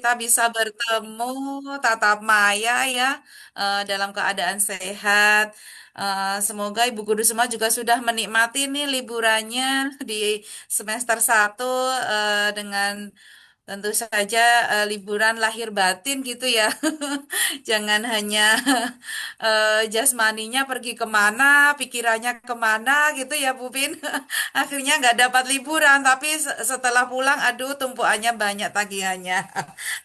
kita bisa bertemu tatap maya ya, dalam keadaan sehat. Semoga Ibu Guru semua juga sudah menikmati nih liburannya di semester 1 dengan tentu saja liburan lahir batin gitu ya. Jangan hanya jasmaninya pergi kemana, pikirannya kemana gitu ya Bu Pin. Akhirnya nggak dapat liburan, tapi setelah pulang, aduh tumpuannya banyak tagihannya.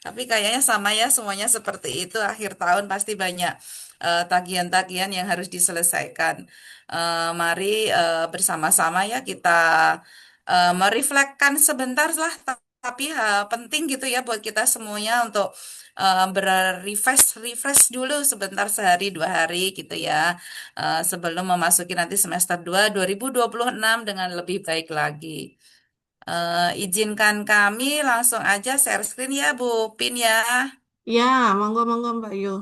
Tapi kayaknya sama ya semuanya seperti itu. Akhir tahun pasti banyak tagihan-tagihan yang harus diselesaikan. Mari bersama-sama ya kita merefleksikan sebentar lah, tapi penting gitu ya buat kita semuanya untuk berrefresh refresh dulu sebentar sehari 2 hari gitu ya, sebelum memasuki nanti semester 2 2026 dengan lebih baik lagi. Izinkan kami langsung aja share screen ya Bu Pin ya. Ya, monggo monggo Mbak Yu.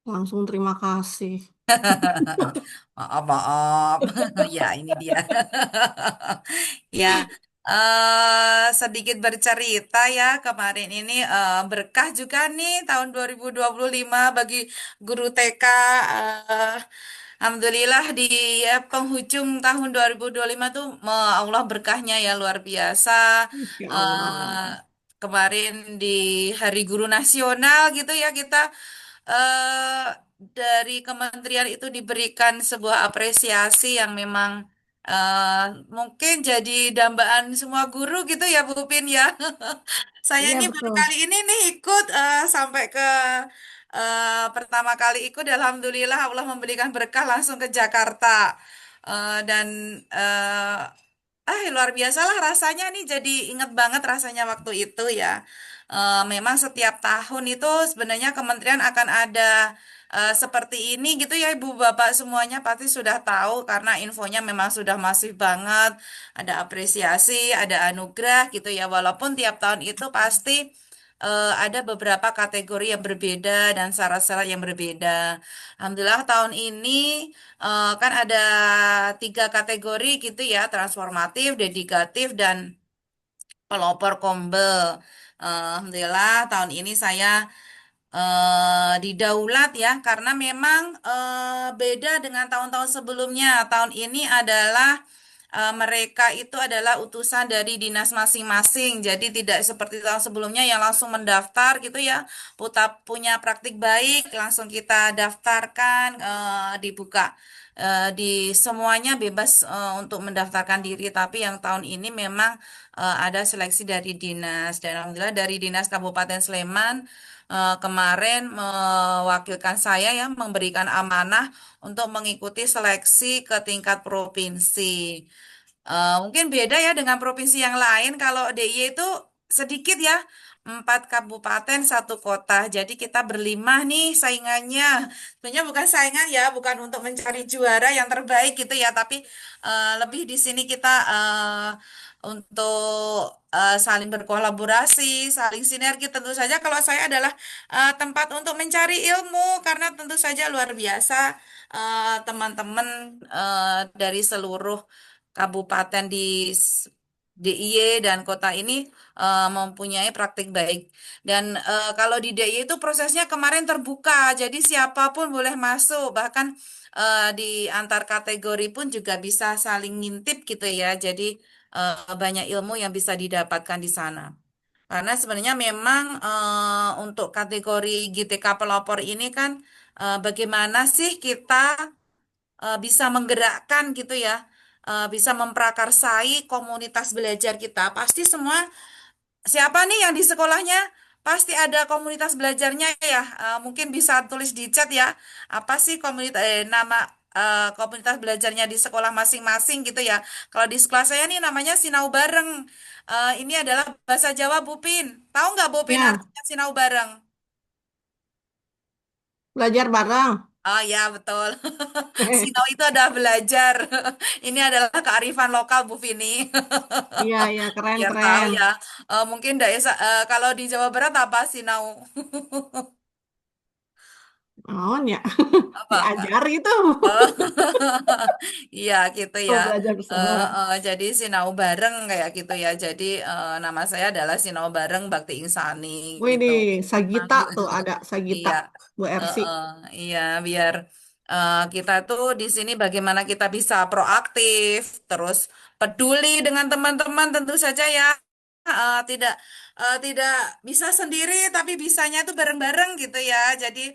Langsung terima kasih. Maaf, maaf. Ya, ini dia. Ya, sedikit bercerita ya, kemarin ini berkah juga nih tahun 2025 bagi guru TK. eh, Alhamdulillah di penghujung tahun 2025 tuh Allah berkahnya ya luar biasa. Insya Eh, Allah. Kemarin di Hari Guru Nasional gitu ya kita eh dari kementerian itu diberikan sebuah apresiasi yang memang eh mungkin jadi dambaan semua guru gitu ya Bu Pin ya. Saya Iya ini baru betul. kali ini nih ikut sampai ke pertama kali ikut, alhamdulillah Allah memberikan berkah langsung ke Jakarta. Dan luar biasa lah rasanya nih, jadi inget banget rasanya waktu itu ya. Memang setiap tahun itu sebenarnya kementerian akan ada seperti ini gitu ya, Ibu Bapak semuanya pasti sudah tahu karena infonya memang sudah masif banget. Ada apresiasi, ada anugerah gitu ya. Walaupun tiap tahun itu pasti ada beberapa kategori yang berbeda dan syarat-syarat yang berbeda. Alhamdulillah tahun ini kan ada 3 kategori gitu ya, transformatif, dedikatif, dan pelopor Kombel. Alhamdulillah tahun ini saya didaulat ya, karena memang beda dengan tahun-tahun sebelumnya. Tahun ini adalah mereka itu adalah utusan dari dinas masing-masing. Jadi tidak seperti tahun sebelumnya yang langsung mendaftar gitu ya. Punya praktik baik, langsung kita daftarkan, dibuka. Di semuanya bebas untuk mendaftarkan diri. Tapi yang tahun ini memang ada seleksi dari dinas. Dan alhamdulillah dari Dinas Kabupaten Sleman kemarin mewakilkan saya ya, memberikan amanah untuk mengikuti seleksi ke tingkat provinsi. Mungkin beda ya dengan provinsi yang lain. Kalau DIY itu sedikit ya, 4 kabupaten, 1 kota. Jadi kita berlima nih saingannya. Sebenarnya bukan saingan ya, bukan untuk mencari juara yang terbaik gitu ya, tapi lebih di sini kita untuk saling berkolaborasi, saling sinergi. Tentu saja kalau saya adalah tempat untuk mencari ilmu, karena tentu saja luar biasa teman-teman dari seluruh kabupaten di DIY dan kota ini mempunyai praktik baik. Dan kalau di DIY itu prosesnya kemarin terbuka, jadi siapapun boleh masuk, bahkan di antar kategori pun juga bisa saling ngintip gitu ya. Jadi banyak ilmu yang bisa didapatkan di sana. Karena sebenarnya memang untuk kategori GTK pelopor ini kan bagaimana sih kita bisa menggerakkan gitu ya, bisa memprakarsai komunitas belajar kita. Pasti semua, siapa nih yang di sekolahnya pasti ada komunitas belajarnya ya. Mungkin bisa tulis di chat ya, apa sih nama komunitas belajarnya di sekolah masing-masing gitu ya. Kalau di sekolah saya nih namanya Sinau Bareng. Ini adalah bahasa Jawa Bupin. Tahu nggak Bupin Ya, artinya Sinau Bareng? belajar bareng. Oh ya betul. Sinau itu adalah belajar. Ini adalah kearifan lokal Bu Vini. Iya, iya, keren, Biar tahu keren. ya. Mungkin kalau di Jawa Barat apa Sinau? Oh, ya. Apa, Kak? Diajar itu. Oh, iya gitu ya. Oh, belajar bersama. Jadi sinau bareng kayak gitu ya. Jadi nama saya adalah Sinau Bareng Bakti Insani Wih, gitu. nih, Memang, Sagita tuh ada Sagita, iya, Bu Ersi. heeh, iya biar kita tuh di sini bagaimana kita bisa proaktif, terus peduli dengan teman-teman tentu saja ya. Tidak tidak bisa sendiri tapi bisanya itu bareng-bareng gitu ya. Jadi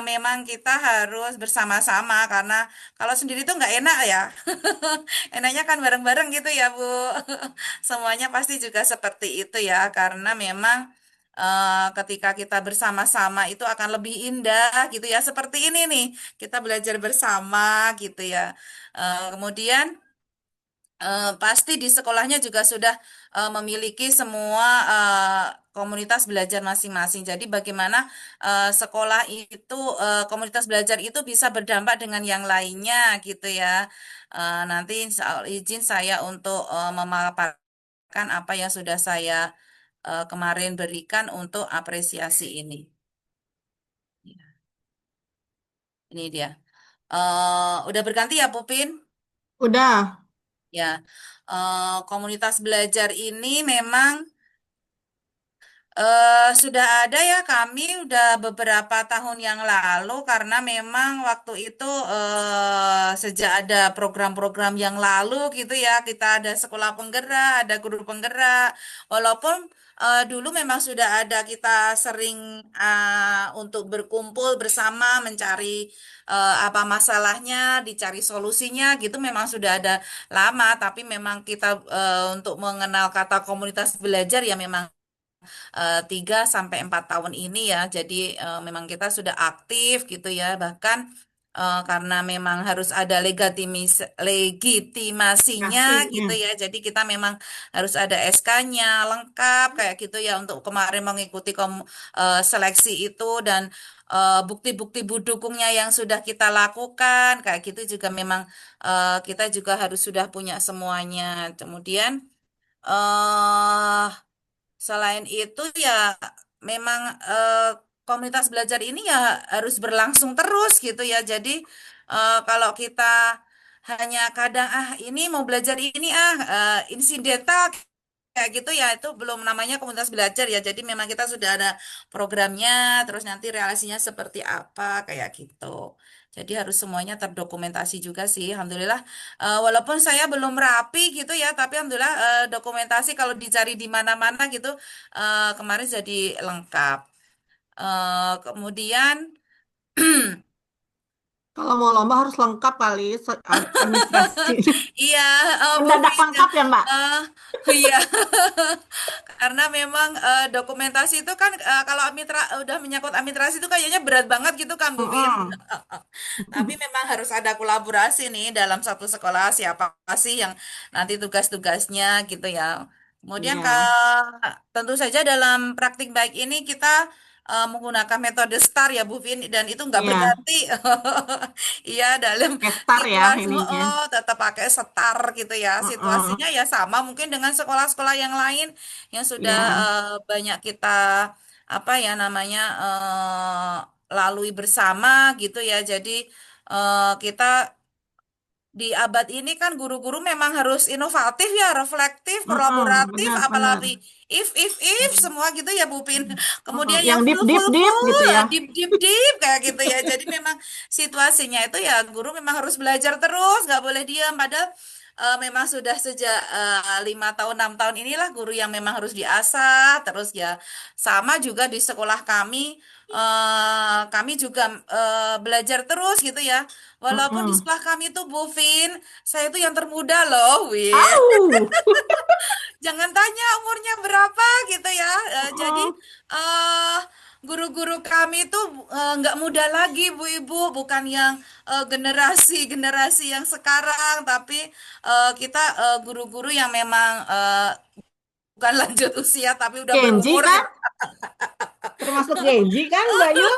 memang kita harus bersama-sama karena kalau sendiri tuh nggak enak ya. Enaknya kan bareng-bareng gitu ya, Bu. Semuanya pasti juga seperti itu ya karena memang ketika kita bersama-sama itu akan lebih indah gitu ya. Seperti ini nih, kita belajar bersama gitu ya. Kemudian pasti di sekolahnya juga sudah memiliki semua komunitas belajar masing-masing. Jadi bagaimana sekolah itu, komunitas belajar itu bisa berdampak dengan yang lainnya gitu ya. Nanti izin saya untuk memaparkan apa yang sudah saya kemarin berikan untuk apresiasi ini. Ya, ini dia. Udah berganti ya, Pupin? Udah. Ya, komunitas belajar ini memang sudah ada ya kami udah beberapa tahun yang lalu karena memang waktu itu sejak ada program-program yang lalu gitu ya kita ada sekolah penggerak, ada guru penggerak. Walaupun dulu memang sudah ada kita sering untuk berkumpul bersama mencari apa masalahnya, dicari solusinya gitu memang sudah ada lama tapi memang kita untuk mengenal kata komunitas belajar ya memang 3 sampai 4 tahun ini ya. Jadi memang kita sudah aktif gitu ya. Bahkan karena memang harus ada legitimasinya gitu Ngasihnya. ya. Jadi kita memang harus ada SK-nya lengkap kayak gitu ya untuk kemarin mengikuti seleksi itu dan bukti-bukti dukungnya yang sudah kita lakukan kayak gitu juga memang kita juga harus sudah punya semuanya. Kemudian eh selain itu ya memang komunitas belajar ini ya harus berlangsung terus gitu ya. Jadi kalau kita hanya kadang ini mau belajar ini insidental kayak gitu ya itu belum namanya komunitas belajar ya. Jadi memang kita sudah ada programnya terus nanti relasinya seperti apa kayak gitu. Jadi harus semuanya terdokumentasi juga sih. Alhamdulillah walaupun saya belum rapi gitu ya, tapi alhamdulillah dokumentasi kalau dicari di mana-mana gitu kemarin jadi lengkap. Kemudian Kalau mau lomba harus lengkap kali administrasi. iya, Bu Mendadak Vina. lengkap ya, Mbak? eh iya, karena memang dokumentasi itu kan kalau udah menyangkut administrasi itu kayaknya berat banget gitu kan, Bu Vin. Mm-mm. Tapi memang harus ada kolaborasi nih dalam satu sekolah siapa sih yang nanti tugas-tugasnya gitu ya. Kemudian Iya, tentu saja dalam praktik baik ini kita menggunakan metode STAR ya Bu Vin dan itu nggak iya. berganti. Iya dalam Gestar ya situasi ininya. tetap pakai STAR gitu ya. Mm-mm. Situasinya ya sama mungkin dengan sekolah-sekolah yang lain yang sudah Iya. banyak kita apa ya namanya lalui bersama gitu ya. Jadi kita di abad ini kan guru-guru memang harus inovatif ya, reflektif, Mm-mm. kolaboratif, Benar, benar. apalagi if semua gitu ya Bu Pin. Mm-mm. Kemudian Yang yang deep, deep, deep full, gitu ya. deep kayak gitu ya. Jadi memang situasinya itu ya guru memang harus belajar terus, nggak boleh diam. Padahal memang sudah sejak 5 tahun 6 tahun inilah guru yang memang harus diasah terus ya. Sama juga di sekolah kami juga belajar terus gitu ya. Walaupun di Mm-mm. sekolah kami tuh Bu Vin, saya tuh yang termuda loh, Win. Au! Jangan tanya umurnya berapa gitu ya. Jadi Mm-mm. eh guru-guru kami tuh nggak muda lagi Bu Ibu, bukan yang generasi-generasi yang sekarang, tapi kita guru-guru yang memang bukan lanjut usia tapi udah Genji berumur kan? gitu. Termasuk Genji kan, Mbak Yu?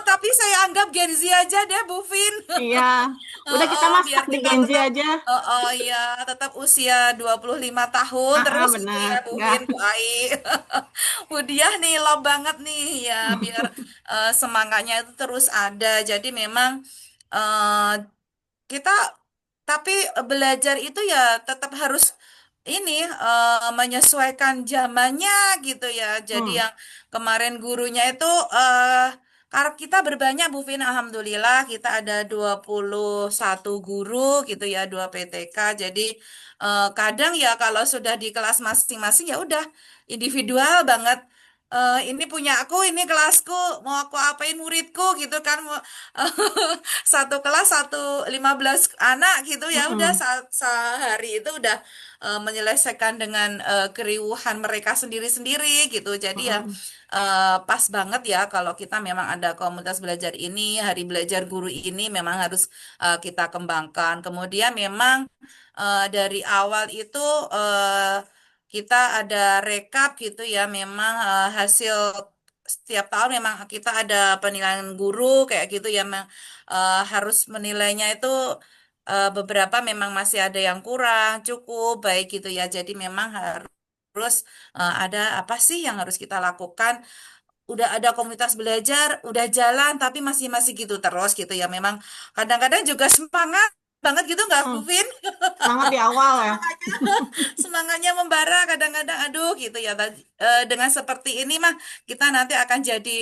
Tapi saya anggap Gen Z aja deh Bu Vin. Iya. Udah kita mah Biar stuck di kita Genji tetap aja. ya tetap usia 25 tahun Ah, ah, terus gitu benar. ya Bu Ya. Vin, Bu Ai. Bu Diah nih lo banget nih ya biar semangatnya itu terus ada. Jadi memang eh, kita tapi belajar itu ya tetap harus ini menyesuaikan zamannya gitu ya. Jadi Hmm, yang kemarin gurunya itu karena kita berbanyak Bu Vin, alhamdulillah kita ada 21 guru gitu ya, 2 PTK. Jadi kadang ya kalau sudah di kelas masing-masing ya udah individual banget. Ini punya aku, ini kelasku, mau aku apain muridku gitu kan, mau satu kelas 15 anak gitu ya udah mm-mm, sehari itu udah menyelesaikan dengan keriuhan mereka sendiri-sendiri gitu. Jadi ya mm-mm, pas banget ya kalau kita memang ada komunitas belajar ini, hari belajar guru ini memang harus kita kembangkan. Kemudian memang dari awal itu eh, kita ada rekap gitu ya, memang hasil setiap tahun memang kita ada penilaian guru kayak gitu ya, harus menilainya itu beberapa memang masih ada yang kurang, cukup baik gitu ya. Jadi memang harus ada apa sih yang harus kita lakukan. Udah ada komunitas belajar, udah jalan, tapi masih masih gitu terus gitu ya. Memang kadang-kadang juga semangat banget gitu nggak, mm. Bufin? Semangat di awal ya. Semangatnya, semangatnya membara kadang-kadang, aduh gitu ya. Dengan seperti ini mah kita nanti akan jadi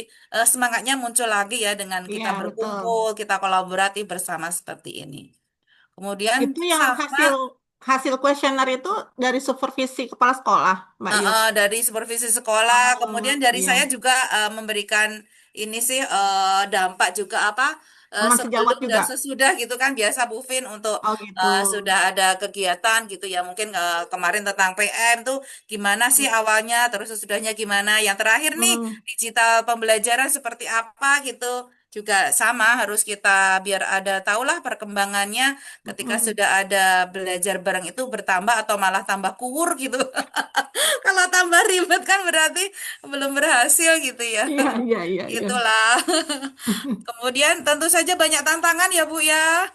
semangatnya muncul lagi ya dengan kita Iya, betul. berkumpul, kita kolaboratif bersama seperti ini. Kemudian Itu yang sama hasil hasil kuesioner itu dari supervisi kepala sekolah, Mbak Yu. dari supervisi sekolah, Oh, kemudian dari saya iya. juga memberikan ini sih dampak juga apa Teman sejawat sebelum dan juga. sesudah gitu kan biasa Bu Vin untuk Oh, gitu. sudah ada kegiatan gitu ya mungkin kemarin tentang PM tuh gimana sih awalnya terus sesudahnya gimana yang terakhir nih Hmm, digital pembelajaran seperti apa gitu juga sama harus kita biar ada tahulah perkembangannya ketika mm-mm. sudah ada belajar bareng itu bertambah atau malah tambah kuur gitu. Kalau tambah ribet kan berarti belum berhasil gitu ya. Iya, iya, iya, iya. Itulah. Kemudian tentu saja banyak tantangan ya Bu ya.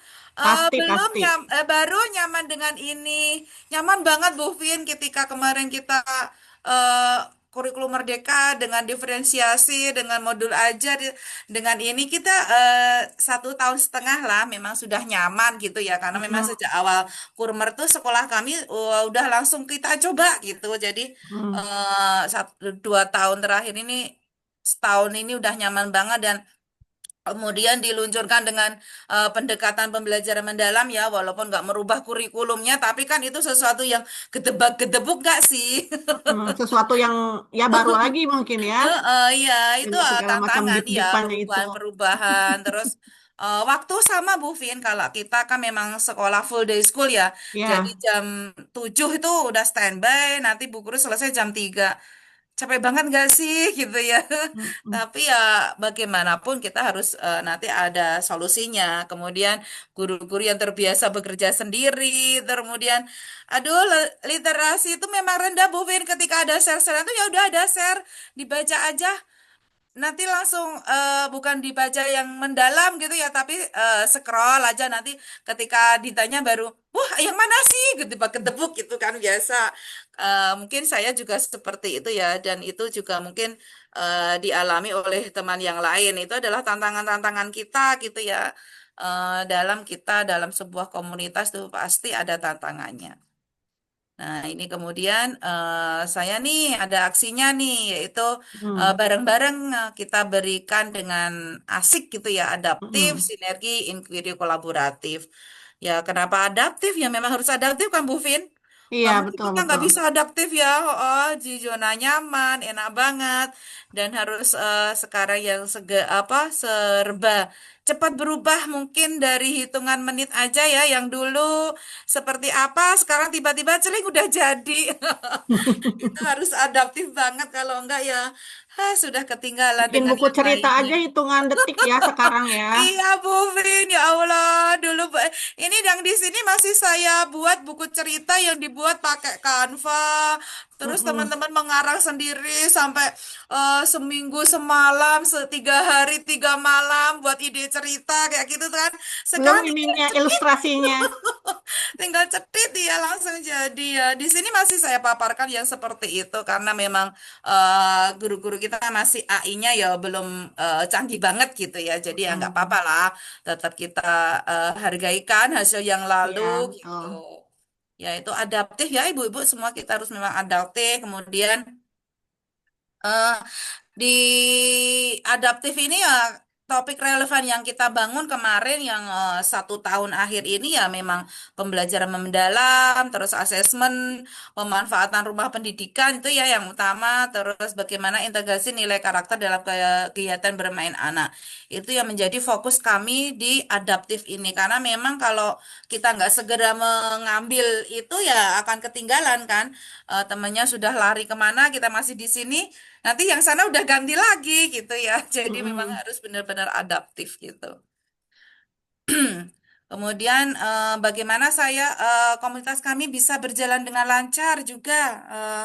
Pasti, pasti. Baru nyaman dengan ini. Nyaman banget Bu Vin ketika kemarin kita eh, kurikulum Merdeka dengan diferensiasi, dengan modul ajar, dengan ini kita 1 tahun setengah lah memang sudah nyaman gitu ya. Karena memang Mm-mm. sejak awal Kurmer tuh sekolah kami udah langsung kita coba gitu. Jadi Mm. 2 tahun terakhir ini setahun ini udah nyaman banget dan kemudian diluncurkan dengan pendekatan pembelajaran mendalam ya, walaupun nggak merubah kurikulumnya, tapi kan itu sesuatu yang gedebak-gedebuk nggak sih? Mm. Sesuatu yang ya baru lagi mungkin ya. Iya, itu Dengan segala macam tantangan ya, dip-dipannya itu. perubahan-perubahan. Terus waktu sama Bu Vin, kalau kita kan memang sekolah full day school ya, jadi Ya. jam 7 itu udah standby, nanti bu guru selesai jam 3. Capek banget gak sih gitu ya. Mm-mm. Tapi ya bagaimanapun kita harus nanti ada solusinya. Kemudian guru-guru yang terbiasa bekerja sendiri, kemudian aduh literasi itu memang rendah Bu Vin ketika ada share-share itu ya udah ada share dibaca aja nanti langsung bukan dibaca yang mendalam gitu ya tapi scroll aja nanti ketika ditanya baru wah yang mana sih gitu ketebuk gitu kan biasa. Mungkin saya juga seperti itu ya dan itu juga mungkin dialami oleh teman yang lain itu adalah tantangan-tantangan kita gitu ya. Dalam kita dalam sebuah komunitas tuh pasti ada tantangannya. Nah, ini kemudian saya nih ada aksinya nih, yaitu Mm. bareng-bareng kita berikan dengan asik gitu ya, adaptif, Mm-mm. sinergi, inquiry, kolaboratif. Ya, kenapa adaptif? Ya memang harus adaptif kan, Bu Vin? Iya, Nggak mungkin betul, kita nggak betul. bisa adaptif ya, oh, di zona nyaman, enak banget, dan harus sekarang yang apa serba cepat berubah mungkin dari hitungan menit aja ya, yang dulu seperti apa, sekarang tiba-tiba celing udah jadi. Itu harus adaptif banget kalau enggak ya, sudah ketinggalan Bikin dengan buku yang cerita lainnya. aja hitungan detik ya sekarang ya. Iya, Bu Vin, ya Allah, dulu Ini yang di sini masih saya buat buku cerita yang dibuat pakai Canva. Terus Mm-mm. teman-teman mengarang sendiri sampai seminggu semalam, 3 hari 3 malam buat ide cerita kayak gitu kan. Belum Sekarang tinggal ininya cetit, ilustrasinya. tinggal cetit ya langsung jadi ya. Di sini masih saya paparkan yang seperti itu karena memang guru-guru kita masih AI-nya ya belum canggih banget gitu ya. Jadi ya nggak apa-apa Mm-mm. lah, tetap kita hargaikan hasil yang lalu Iya, gitu. betul. Ya itu adaptif ya ibu-ibu semua kita harus memang adaptif. Kemudian eh, di adaptif ini ya topik relevan yang kita bangun kemarin yang 1 tahun akhir ini ya memang pembelajaran mendalam, terus asesmen, pemanfaatan rumah pendidikan itu ya yang utama, terus bagaimana integrasi nilai karakter dalam kegiatan bermain anak. Itu yang menjadi fokus kami di adaptif ini karena memang kalau kita nggak segera mengambil itu ya akan ketinggalan kan. Temannya sudah lari kemana, kita masih di sini. Nanti yang sana udah ganti lagi gitu ya. Jadi memang Mm-mm. harus benar-benar adaptif gitu. Kemudian bagaimana komunitas kami bisa berjalan dengan lancar juga. Eh,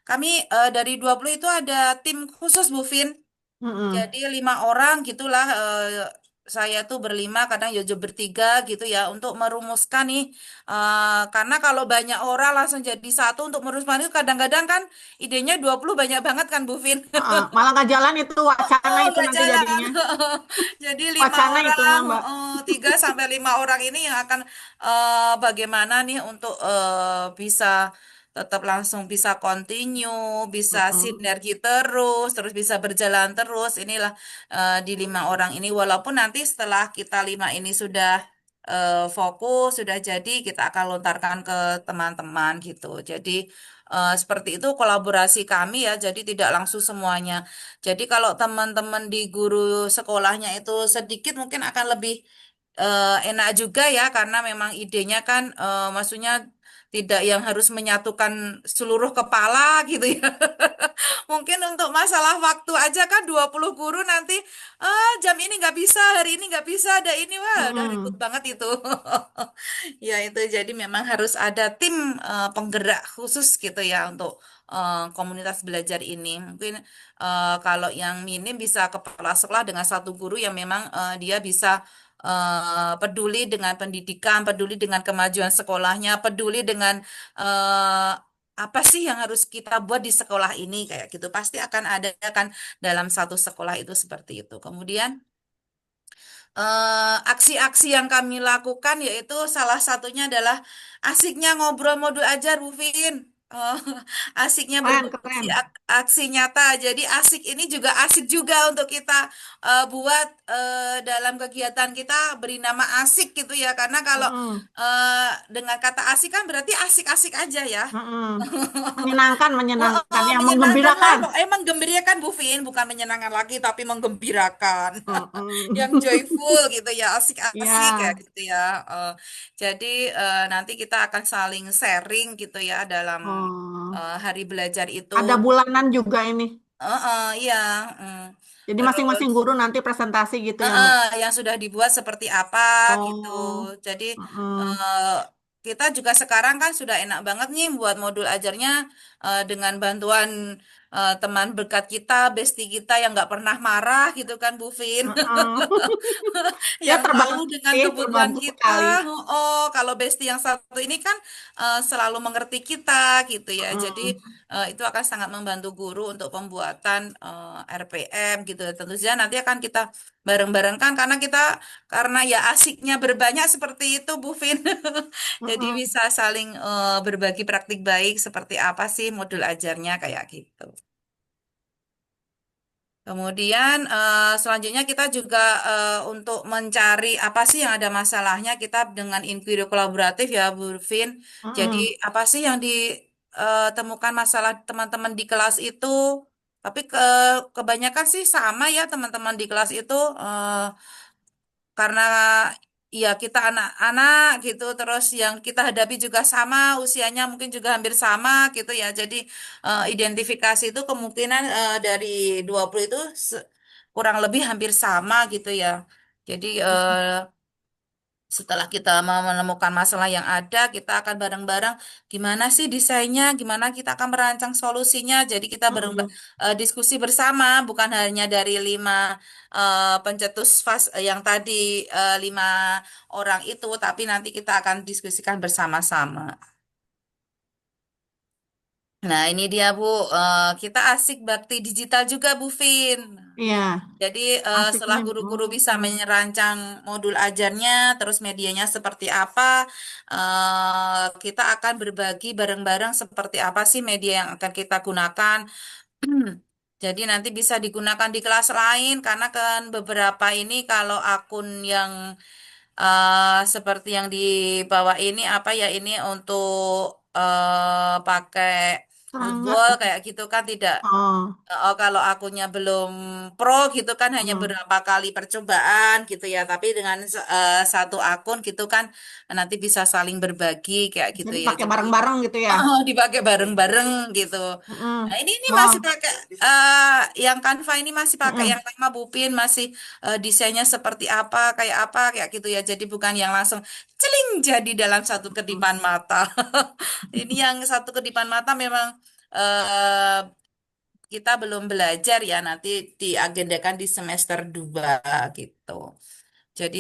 Kami dari 20 itu ada tim khusus Bu Vin. Mm-mm. Jadi 5 orang gitulah. Saya tuh berlima, kadang Yojo bertiga gitu ya untuk merumuskan nih. Karena kalau banyak orang langsung jadi satu untuk merumuskan itu kadang-kadang kan idenya 20 banyak banget kan Bu Vin. Malah nggak jalan itu wacana Oh, itu nggak nanti jalan. jadinya. Jadi lima Wacana itu orang, mah, Mbak. 3 sampai 5 orang ini yang akan bagaimana nih untuk bisa tetap langsung bisa continue, bisa Mm-mm. sinergi terus, terus bisa berjalan terus. Inilah di 5 orang ini. Walaupun nanti setelah kita 5 ini sudah fokus, sudah jadi, kita akan lontarkan ke teman-teman gitu. Jadi seperti itu kolaborasi kami ya. Jadi tidak langsung semuanya. Jadi kalau teman-teman di guru sekolahnya itu sedikit mungkin akan lebih enak juga ya karena memang idenya kan maksudnya tidak yang harus menyatukan seluruh kepala gitu ya. Mungkin untuk masalah waktu aja kan 20 guru nanti jam ini nggak bisa, hari ini nggak bisa, ada ini wah udah ribut Mm-mm. banget itu. Ya itu jadi memang harus ada tim penggerak khusus gitu ya untuk komunitas belajar ini. Mungkin kalau yang minim bisa kepala sekolah dengan satu guru yang memang dia bisa peduli dengan pendidikan, peduli dengan kemajuan sekolahnya, peduli dengan eh, apa sih yang harus kita buat di sekolah ini kayak gitu. Pasti akan ada kan dalam satu sekolah itu seperti itu. Kemudian aksi-aksi yang kami lakukan yaitu salah satunya adalah asiknya ngobrol modul ajar, Bu Vin. Eh, asiknya Keren, berbagi keren. aksi nyata. Jadi asik ini juga asik juga untuk kita buat dalam kegiatan kita beri nama asik gitu ya. Karena kalau Mm-mm. dengan kata asik kan berarti asik-asik aja ya. Mm-mm. Menyenangkan, menyenangkan, Oh, yang menyenangkan lah. menggembirakan. Emang gembirakan Bu Vin, bukan menyenangkan lagi, tapi menggembirakan. Yang Mm-mm. joyful gitu ya, asik-asik kayak Ya. gitu ya. Eh, jadi nanti kita akan saling sharing gitu ya dalam Oh. hari belajar itu. Ada bulanan juga ini. Iya. mm. Jadi Terus masing-masing guru nanti presentasi gitu ya, Heeh, Mbak. yang sudah dibuat seperti apa gitu. Oh. Jadi Mm-mm. eh, kita juga sekarang kan sudah enak banget nih buat modul ajarnya dengan bantuan teman berkat kita, bestie kita yang nggak pernah marah gitu kan Bu Vin. Mm-mm. Ya Yang tahu terbantu dengan sih, kebutuhan terbantu kita. sekali. Oh, kalau bestie yang satu ini kan selalu mengerti kita gitu ya. Jadi Mm-mm. itu akan sangat membantu guru untuk pembuatan RPM gitu. Tentu saja nanti akan kita bareng-barengkan karena ya asiknya berbanyak seperti itu Bu Vin. Jadi Mm-mm. bisa saling berbagi praktik baik seperti apa sih modul ajarnya kayak gitu. Kemudian selanjutnya kita juga untuk mencari apa sih yang ada masalahnya kita dengan inquiry kolaboratif ya Bu Vin. Jadi Mm-mm. apa sih yang ditemukan masalah teman-teman di kelas itu? Tapi kebanyakan sih sama ya teman-teman di kelas itu karena ya kita anak-anak gitu terus yang kita hadapi juga sama usianya mungkin juga hampir sama gitu ya jadi identifikasi itu kemungkinan dari 20 itu kurang lebih hampir sama gitu ya jadi Setelah kita menemukan masalah yang ada, kita akan bareng-bareng gimana sih desainnya, gimana kita akan merancang solusinya. Jadi kita bareng Mm-mm. diskusi bersama, bukan hanya dari lima pencetus yang tadi lima orang itu, tapi nanti kita akan diskusikan bersama-sama. Nah, ini dia Bu. Kita asik bakti digital juga Bu Vin. Iya, Jadi asik setelah nih. guru-guru bisa merancang modul ajarnya, terus medianya seperti apa, kita akan berbagi bareng-bareng seperti apa sih media yang akan kita gunakan. Jadi nanti bisa digunakan di kelas lain karena kan beberapa ini kalau akun yang seperti yang di bawah ini apa ya ini untuk pakai Sangat. woodball kayak gitu kan tidak. Oh. Oh, kalau akunnya belum pro gitu kan hanya Mm. beberapa kali percobaan gitu ya. Tapi dengan satu akun gitu kan nanti bisa saling berbagi kayak Bisa gitu ya. dipakai Jadi bareng-bareng gitu ya. oh, dipakai bareng-bareng gitu. Mm-mm. Nah, ini masih Wow. pakai yang Canva ini masih pakai yang Mm-mm. lama Bupin masih desainnya seperti apa kayak gitu ya. Jadi bukan yang langsung celing jadi dalam satu Mm. kedipan mata. Ini yang satu kedipan mata memang eh, kita belum belajar ya nanti diagendakan di semester 2 gitu. Jadi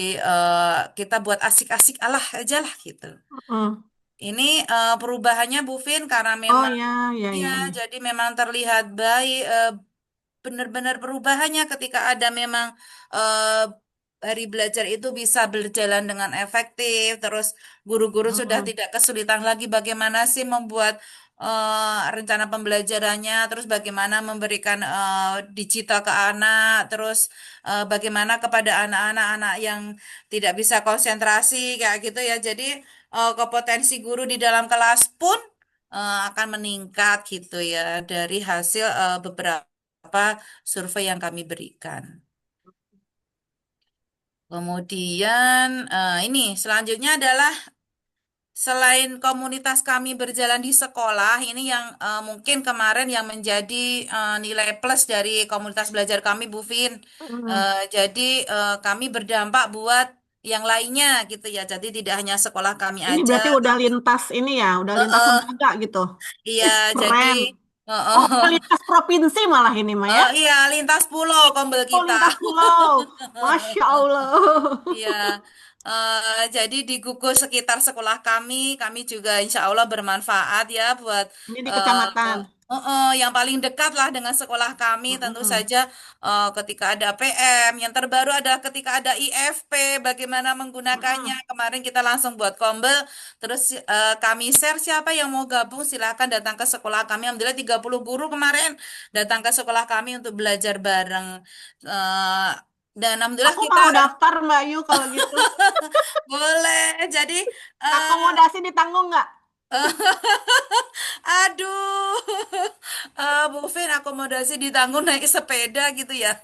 kita buat asik-asik alah aja lah gitu. Mm. Ini perubahannya Bu Vin karena Oh memang ya, ya, ya ya, ya. jadi memang terlihat baik benar-benar perubahannya ketika ada memang eh, hari belajar itu bisa berjalan dengan efektif, terus guru-guru sudah Mm-mm. tidak kesulitan lagi bagaimana sih membuat rencana pembelajarannya, terus bagaimana memberikan digital ke anak, terus bagaimana kepada anak-anak yang tidak bisa konsentrasi kayak gitu ya. Jadi kompetensi guru di dalam kelas pun akan meningkat gitu ya dari hasil beberapa survei yang kami berikan. Kemudian ini selanjutnya adalah selain komunitas kami berjalan di sekolah, ini yang mungkin kemarin yang menjadi nilai plus dari komunitas belajar kami, Bu Vin. Mm. Jadi kami berdampak buat yang lainnya gitu ya. Jadi tidak hanya sekolah kami Ini aja, berarti udah tapi lintas ini ya, udah lintas eh, lembaga gitu. iya. Ih, Jadi keren. eh, Oh, udah lintas provinsi malah ini mah ya. iya lintas pulau kombel Oh, kita. lintas pulau. Masya Allah. Iya, jadi di gugus sekitar sekolah kami juga insya Allah bermanfaat ya buat Ini di eh, kecamatan. yang paling dekat lah dengan sekolah kami. Tentu Mm-mm. saja ketika ada PM, yang terbaru adalah ketika ada IFP, bagaimana menggunakannya. Mm-mm. Kemarin kita langsung buat kombel, terus kami share siapa yang mau gabung silahkan datang ke sekolah kami. Alhamdulillah 30 guru kemarin datang ke sekolah kami untuk belajar bareng. Eh, dan alhamdulillah Aku kita mau daftar Mbak Yu kalau gitu. boleh. Jadi, eh Akomodasi ditanggung nggak? aduh, Bu Vin akomodasi ditanggung naik sepeda gitu ya.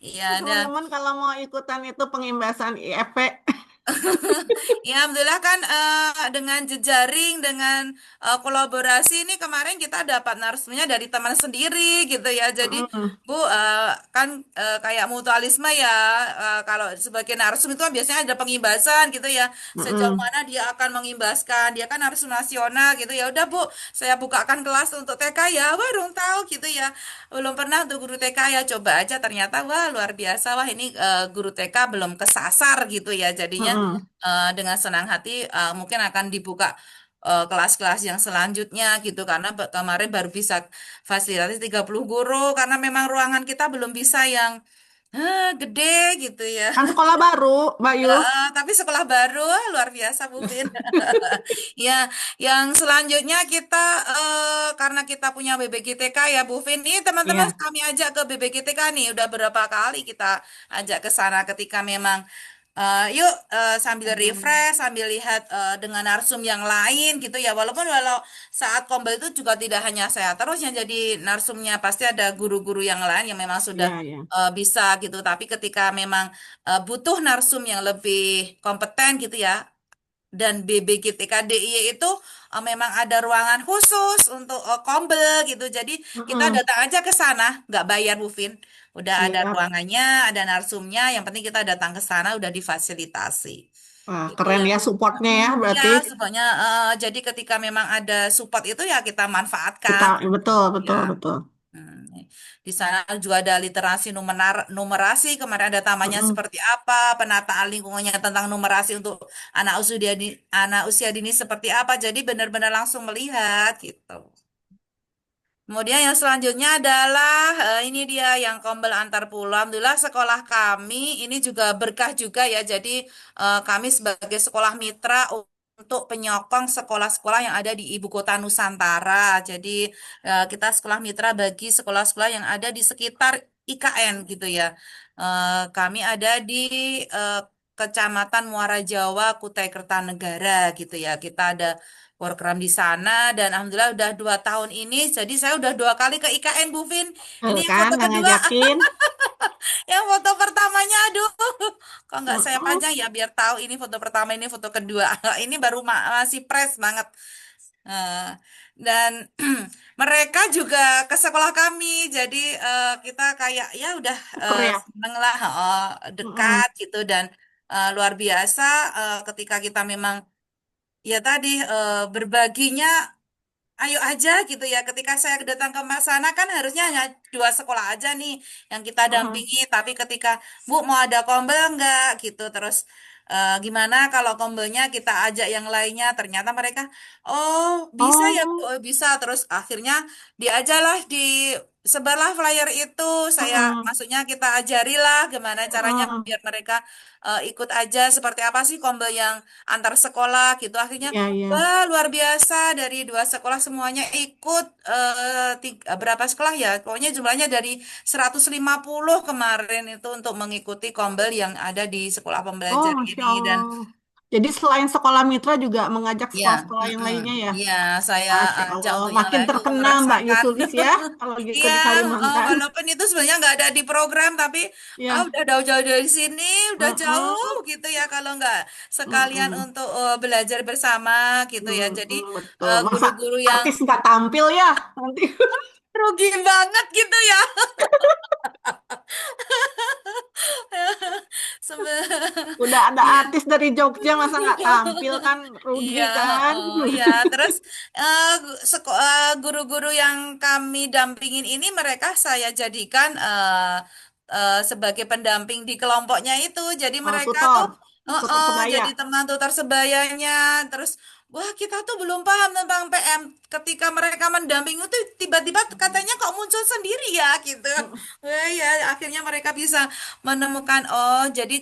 Iya, ada. Teman-teman kalau mau ikutan itu pengimbasan IFP. Ya, alhamdulillah kan dengan jejaring, dengan kolaborasi ini kemarin kita dapat narsumnya dari teman sendiri gitu ya. Jadi Mm-mm. Bu kan kayak mutualisme ya. Kalau sebagai narsum itu kan biasanya ada pengimbasan gitu ya. Sejauh Mm-mm. mana dia akan mengimbaskan? Dia kan narsum nasional gitu ya. Udah Bu, saya bukakan kelas untuk TK ya. Wah, belum tahu gitu ya. Belum pernah untuk guru TK ya. Coba aja ternyata wah luar biasa. Wah ini guru TK belum kesasar gitu ya. Jadinya Mm-mm. dengan senang hati mungkin akan dibuka kelas-kelas yang selanjutnya gitu karena kemarin baru bisa fasilitasi 30 guru karena memang ruangan kita belum bisa yang gede gitu ya. Kan sekolah baru, Mbak Yu. Tapi sekolah baru luar biasa Bu Vin. Ya, yang selanjutnya kita karena kita punya BBGTK ya Bu Vin, ini teman-teman Iya. kami ajak ke BBGTK nih, udah berapa kali kita ajak ke sana ketika memang yuk sambil Mm. refresh, sambil lihat dengan narsum yang lain gitu ya. Walaupun walau saat kombel itu juga tidak hanya saya terus yang jadi narsumnya, pasti ada guru-guru yang lain yang memang sudah Iya, iya. bisa gitu. Tapi ketika memang butuh narsum yang lebih kompeten gitu ya, dan BBGTKDI itu memang ada ruangan khusus untuk kombel gitu. Jadi kita Mm-mm. datang aja ke sana, nggak bayar Bu Vin. Udah ada Siap. ruangannya, ada narsumnya. Yang penting kita datang ke sana udah difasilitasi. Wah, Itu keren yang ya supportnya ya ya berarti. sebenarnya jadi ketika memang ada support itu ya kita manfaatkan. Kita betul Ya. betul betul. Hmm, Di sana juga ada literasi numerasi. Kemarin ada tamannya Mm-mm. seperti apa, penataan lingkungannya tentang numerasi untuk anak usia dini seperti apa. Jadi benar-benar langsung melihat gitu. Kemudian yang selanjutnya adalah ini dia yang kombel antar pulau. Alhamdulillah sekolah kami ini juga berkah juga ya. Jadi kami sebagai sekolah mitra untuk penyokong sekolah-sekolah yang ada di ibu kota Nusantara. Jadi kita sekolah mitra bagi sekolah-sekolah yang ada di sekitar IKN gitu ya. Kami ada di eh, Kecamatan Muara Jawa, Kutai Kertanegara gitu ya. Kita ada program di sana dan alhamdulillah udah 2 tahun ini jadi saya udah 2 kali ke IKN Bu Vin. Ini Kan foto nggak kedua. ngajakin. Yang foto pertamanya aduh kok nggak saya Mm-mm. pajang ya biar tahu ini foto pertama ini foto kedua. Ini baru masih fresh banget. Eh, dan mereka juga ke sekolah kami jadi kita kayak ya udah Tuker ya. seneng lah dekat Mm-mm. gitu dan luar biasa ketika kita memang ya tadi berbaginya ayo aja gitu ya. Ketika saya datang ke sana kan harusnya hanya 2 sekolah aja nih yang kita Mm-mm. dampingi. Tapi ketika Bu mau ada kombel nggak gitu, terus gimana kalau kombelnya kita ajak yang lainnya? Ternyata mereka, oh bisa ya Bu, Oh. oh, bisa. Terus akhirnya diajalah sebarlah flyer itu. Saya Mm-mm. maksudnya kita ajarilah gimana caranya Mm-mm. biar mereka ikut aja seperti apa sih kombel yang antar sekolah gitu. Akhirnya Iya iya. wah, luar biasa dari 2 sekolah semuanya ikut berapa sekolah ya? Pokoknya jumlahnya dari 150 kemarin itu untuk mengikuti kombel yang ada di sekolah Oh pembelajar Masya ini dan Allah. Jadi selain sekolah mitra juga mengajak ya, sekolah-sekolah yang mm-mm. lainnya ya. Iya, saya Masya ajak Allah. untuk yang Makin lain untuk terkenal Mbak merasakan. Yusulis ya. Kalau gitu Iya, di Kalimantan. walaupun itu sebenarnya nggak ada di program, tapi Ya. udah jauh-jauh dari sini, udah jauh Mm-mm. gitu ya. Kalau nggak sekalian Mm-mm. untuk belajar bersama gitu ya. Jadi Betul. Masa guru-guru yang artis nggak tampil ya nanti? rugi banget gitu ya. Sebe- Udah ada Iya. artis dari Jogja masa nggak tampil kan rugi Iya, kan? oh iya. Terus guru-guru yang kami dampingin ini mereka saya jadikan sebagai pendamping di kelompoknya itu. Jadi Oh, mereka tuh tutor, tutor sebaya. jadi teman tutor sebayanya. Terus wah kita tuh belum paham tentang PM. Ketika mereka mendamping itu tiba-tiba katanya kok muncul sendiri ya gitu. Wah ya akhirnya mereka bisa menemukan oh jadi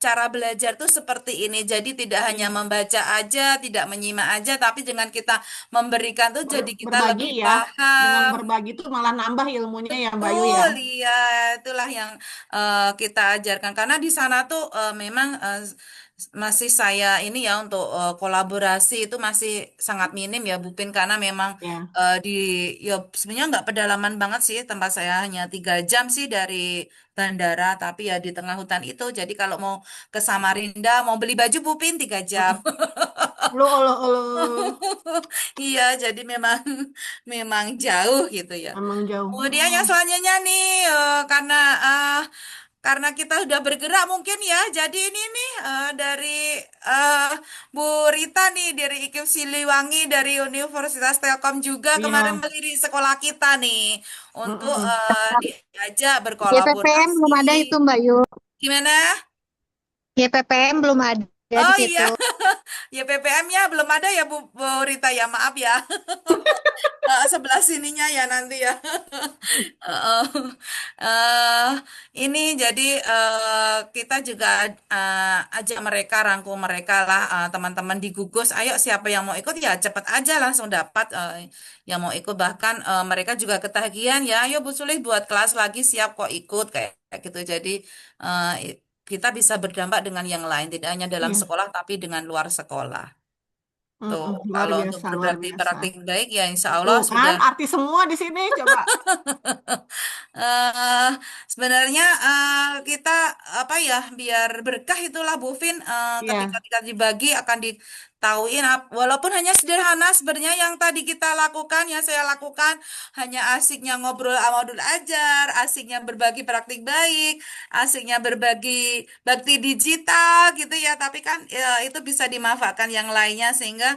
cara belajar tuh seperti ini. Jadi tidak hanya Iya. membaca aja, tidak menyimak aja, tapi dengan kita memberikan tuh jadi kita Berbagi lebih ya. Dengan paham. berbagi tuh malah nambah ilmunya ya Mbak Yu ya. Betul, iya, itulah yang kita ajarkan. Karena di sana tuh memang masih saya ini ya untuk kolaborasi itu masih sangat minim ya Bupin karena memang Ya. di ya sebenarnya nggak pedalaman banget sih tempat saya hanya 3 jam sih dari bandara tapi ya di tengah hutan itu jadi kalau mau ke Samarinda mau beli baju Bupin 3 jam. Mm-mm. Loh, loh, loh. Iya, jadi memang memang jauh gitu ya. Emang jauh. Kemudian yang selanjutnya nih, karena kita udah bergerak mungkin ya. Jadi ini nih dari eh, Bu Rita nih dari IKIP Siliwangi dari Universitas Telkom juga kemarin Iya. melirik sekolah kita nih untuk Mm-mm. diajak YPPM berkolaborasi. belum ada itu Mbak Yu. Gimana? YPPM belum ada di Oh iya, situ. ya PPM-nya belum ada ya Bu Rita ya maaf ya. Sebelah sininya ya nanti ya. Heeh. eh ini jadi kita juga ajak mereka, rangkul mereka lah teman-teman di gugus. Ayo siapa yang mau ikut ya cepet aja langsung dapat yang mau ikut. Bahkan mereka juga ketagihan ya. Ayo Bu Sulih buat kelas lagi siap kok ikut kayak kayak gitu. Jadi kita bisa berdampak dengan yang lain, tidak hanya dalam Iya. sekolah tapi dengan luar sekolah. Luar Kalau untuk biasa, luar berbakti biasa. praktik baik ya insya Allah Tuh kan, sudah. artis semua di sini. Coba. eh Sebenarnya kita apa ya biar berkah itulah Bu Vin, ketika Ya, kita dibagi akan ditahuin walaupun hanya sederhana sebenarnya yang tadi kita lakukan yang saya lakukan hanya asiknya ngobrol Amadul ajar, asiknya berbagi praktik baik, asiknya berbagi bakti digital gitu ya, tapi kan itu bisa dimanfaatkan yang lainnya sehingga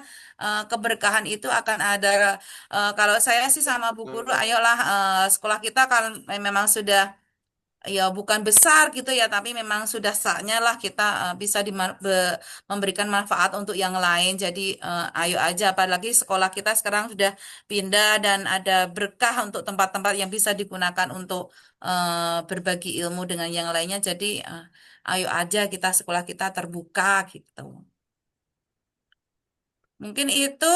keberkahan itu akan ada. Kalau saya sih sama Bu Guru, ayolah, sekolah kita kan memang sudah ya bukan besar gitu ya, tapi memang sudah saatnya lah kita bisa memberikan manfaat untuk yang lain. Jadi ayo aja, apalagi sekolah kita sekarang sudah pindah dan ada berkah untuk tempat-tempat yang bisa digunakan untuk berbagi ilmu dengan yang lainnya. Jadi ayo aja kita sekolah kita terbuka gitu. Mungkin itu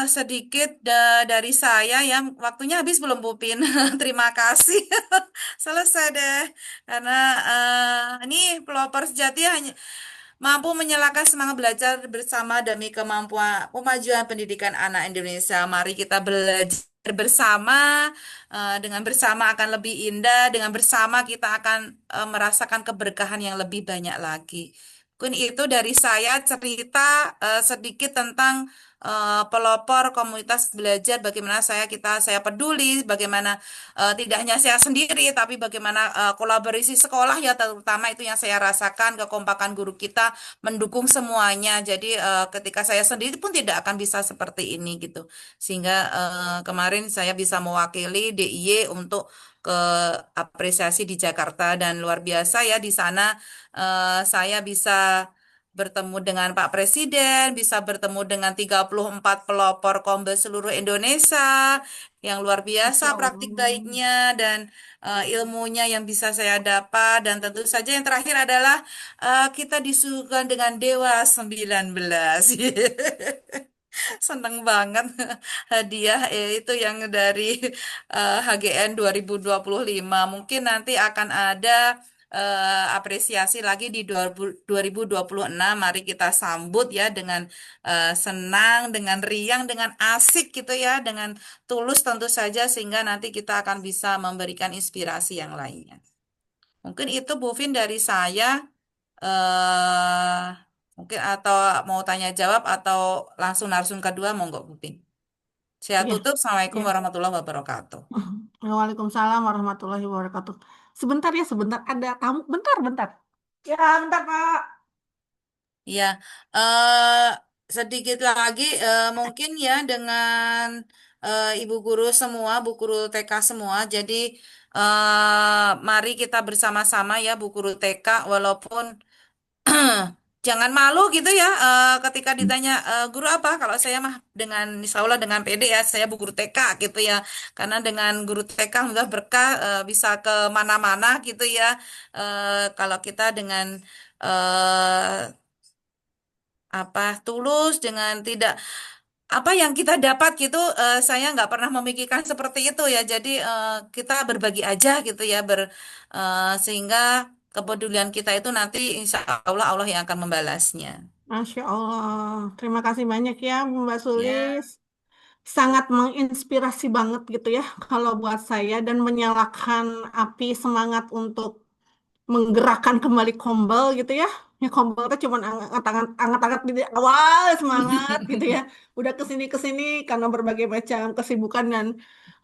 sedikit dari saya ya. Waktunya habis belum Pupin? Terima kasih. Selesai deh. Karena ini pelopor sejati hanya mampu menyalakan semangat belajar bersama demi kemampuan kemajuan pendidikan anak Indonesia. Mari kita belajar bersama. Dengan bersama akan lebih indah. Dengan bersama kita akan merasakan keberkahan yang lebih banyak lagi. Mungkin itu dari saya cerita sedikit tentang pelopor komunitas belajar, bagaimana saya peduli, bagaimana tidak hanya saya sendiri tapi bagaimana kolaborasi sekolah ya, terutama itu yang saya rasakan, kekompakan guru kita mendukung semuanya. Jadi ketika saya sendiri pun tidak akan bisa seperti ini gitu. Sehingga kemarin saya bisa mewakili DIY untuk ke apresiasi di Jakarta dan luar biasa ya di sana saya bisa bertemu dengan Pak Presiden, bisa bertemu dengan 34 pelopor Kombes seluruh Indonesia yang luar Masya biasa praktik Allah. baiknya dan ilmunya yang bisa saya dapat, dan tentu saja yang terakhir adalah kita disuguhkan dengan Dewa 19. Seneng banget hadiah itu yang dari HGN 2025. Mungkin nanti akan ada apresiasi lagi di 2026. Mari kita sambut ya dengan senang, dengan riang, dengan asik gitu ya, dengan tulus tentu saja sehingga nanti kita akan bisa memberikan inspirasi yang lainnya. Mungkin itu Bu Vin dari saya. eh Mungkin atau mau tanya jawab atau langsung narsum kedua, monggo Bu Vin. Saya Iya, tutup. Assalamualaikum iya. warahmatullahi wabarakatuh. Waalaikumsalam warahmatullahi wabarakatuh. Sebentar ya, sebentar. Ada tamu. Bentar, bentar. Ya, bentar, Pak. Ya, eh sedikit lagi mungkin ya dengan ibu guru semua, bu guru TK semua. Jadi mari kita bersama-sama ya bu guru TK, walaupun jangan malu gitu ya ketika ditanya guru apa. Kalau saya mah dengan insya Allah dengan pede ya, saya bu guru TK gitu ya. Karena dengan guru TK udah berkah, bisa ke mana-mana gitu ya. Kalau kita dengan apa tulus, dengan tidak apa yang kita dapat gitu, saya nggak pernah memikirkan seperti itu ya. Jadi kita berbagi aja gitu ya, sehingga kepedulian kita itu nanti insya Allah Allah yang akan membalasnya. Masya Allah. Terima kasih banyak ya, Mbak Ya, Sulis. Sangat menginspirasi banget gitu ya kalau buat saya dan menyalakan api semangat untuk menggerakkan kembali Kombel gitu ya. Ya Kombel itu cuma angkat-angkat di awal semangat gitu ya. Udah kesini-kesini karena berbagai macam kesibukan dan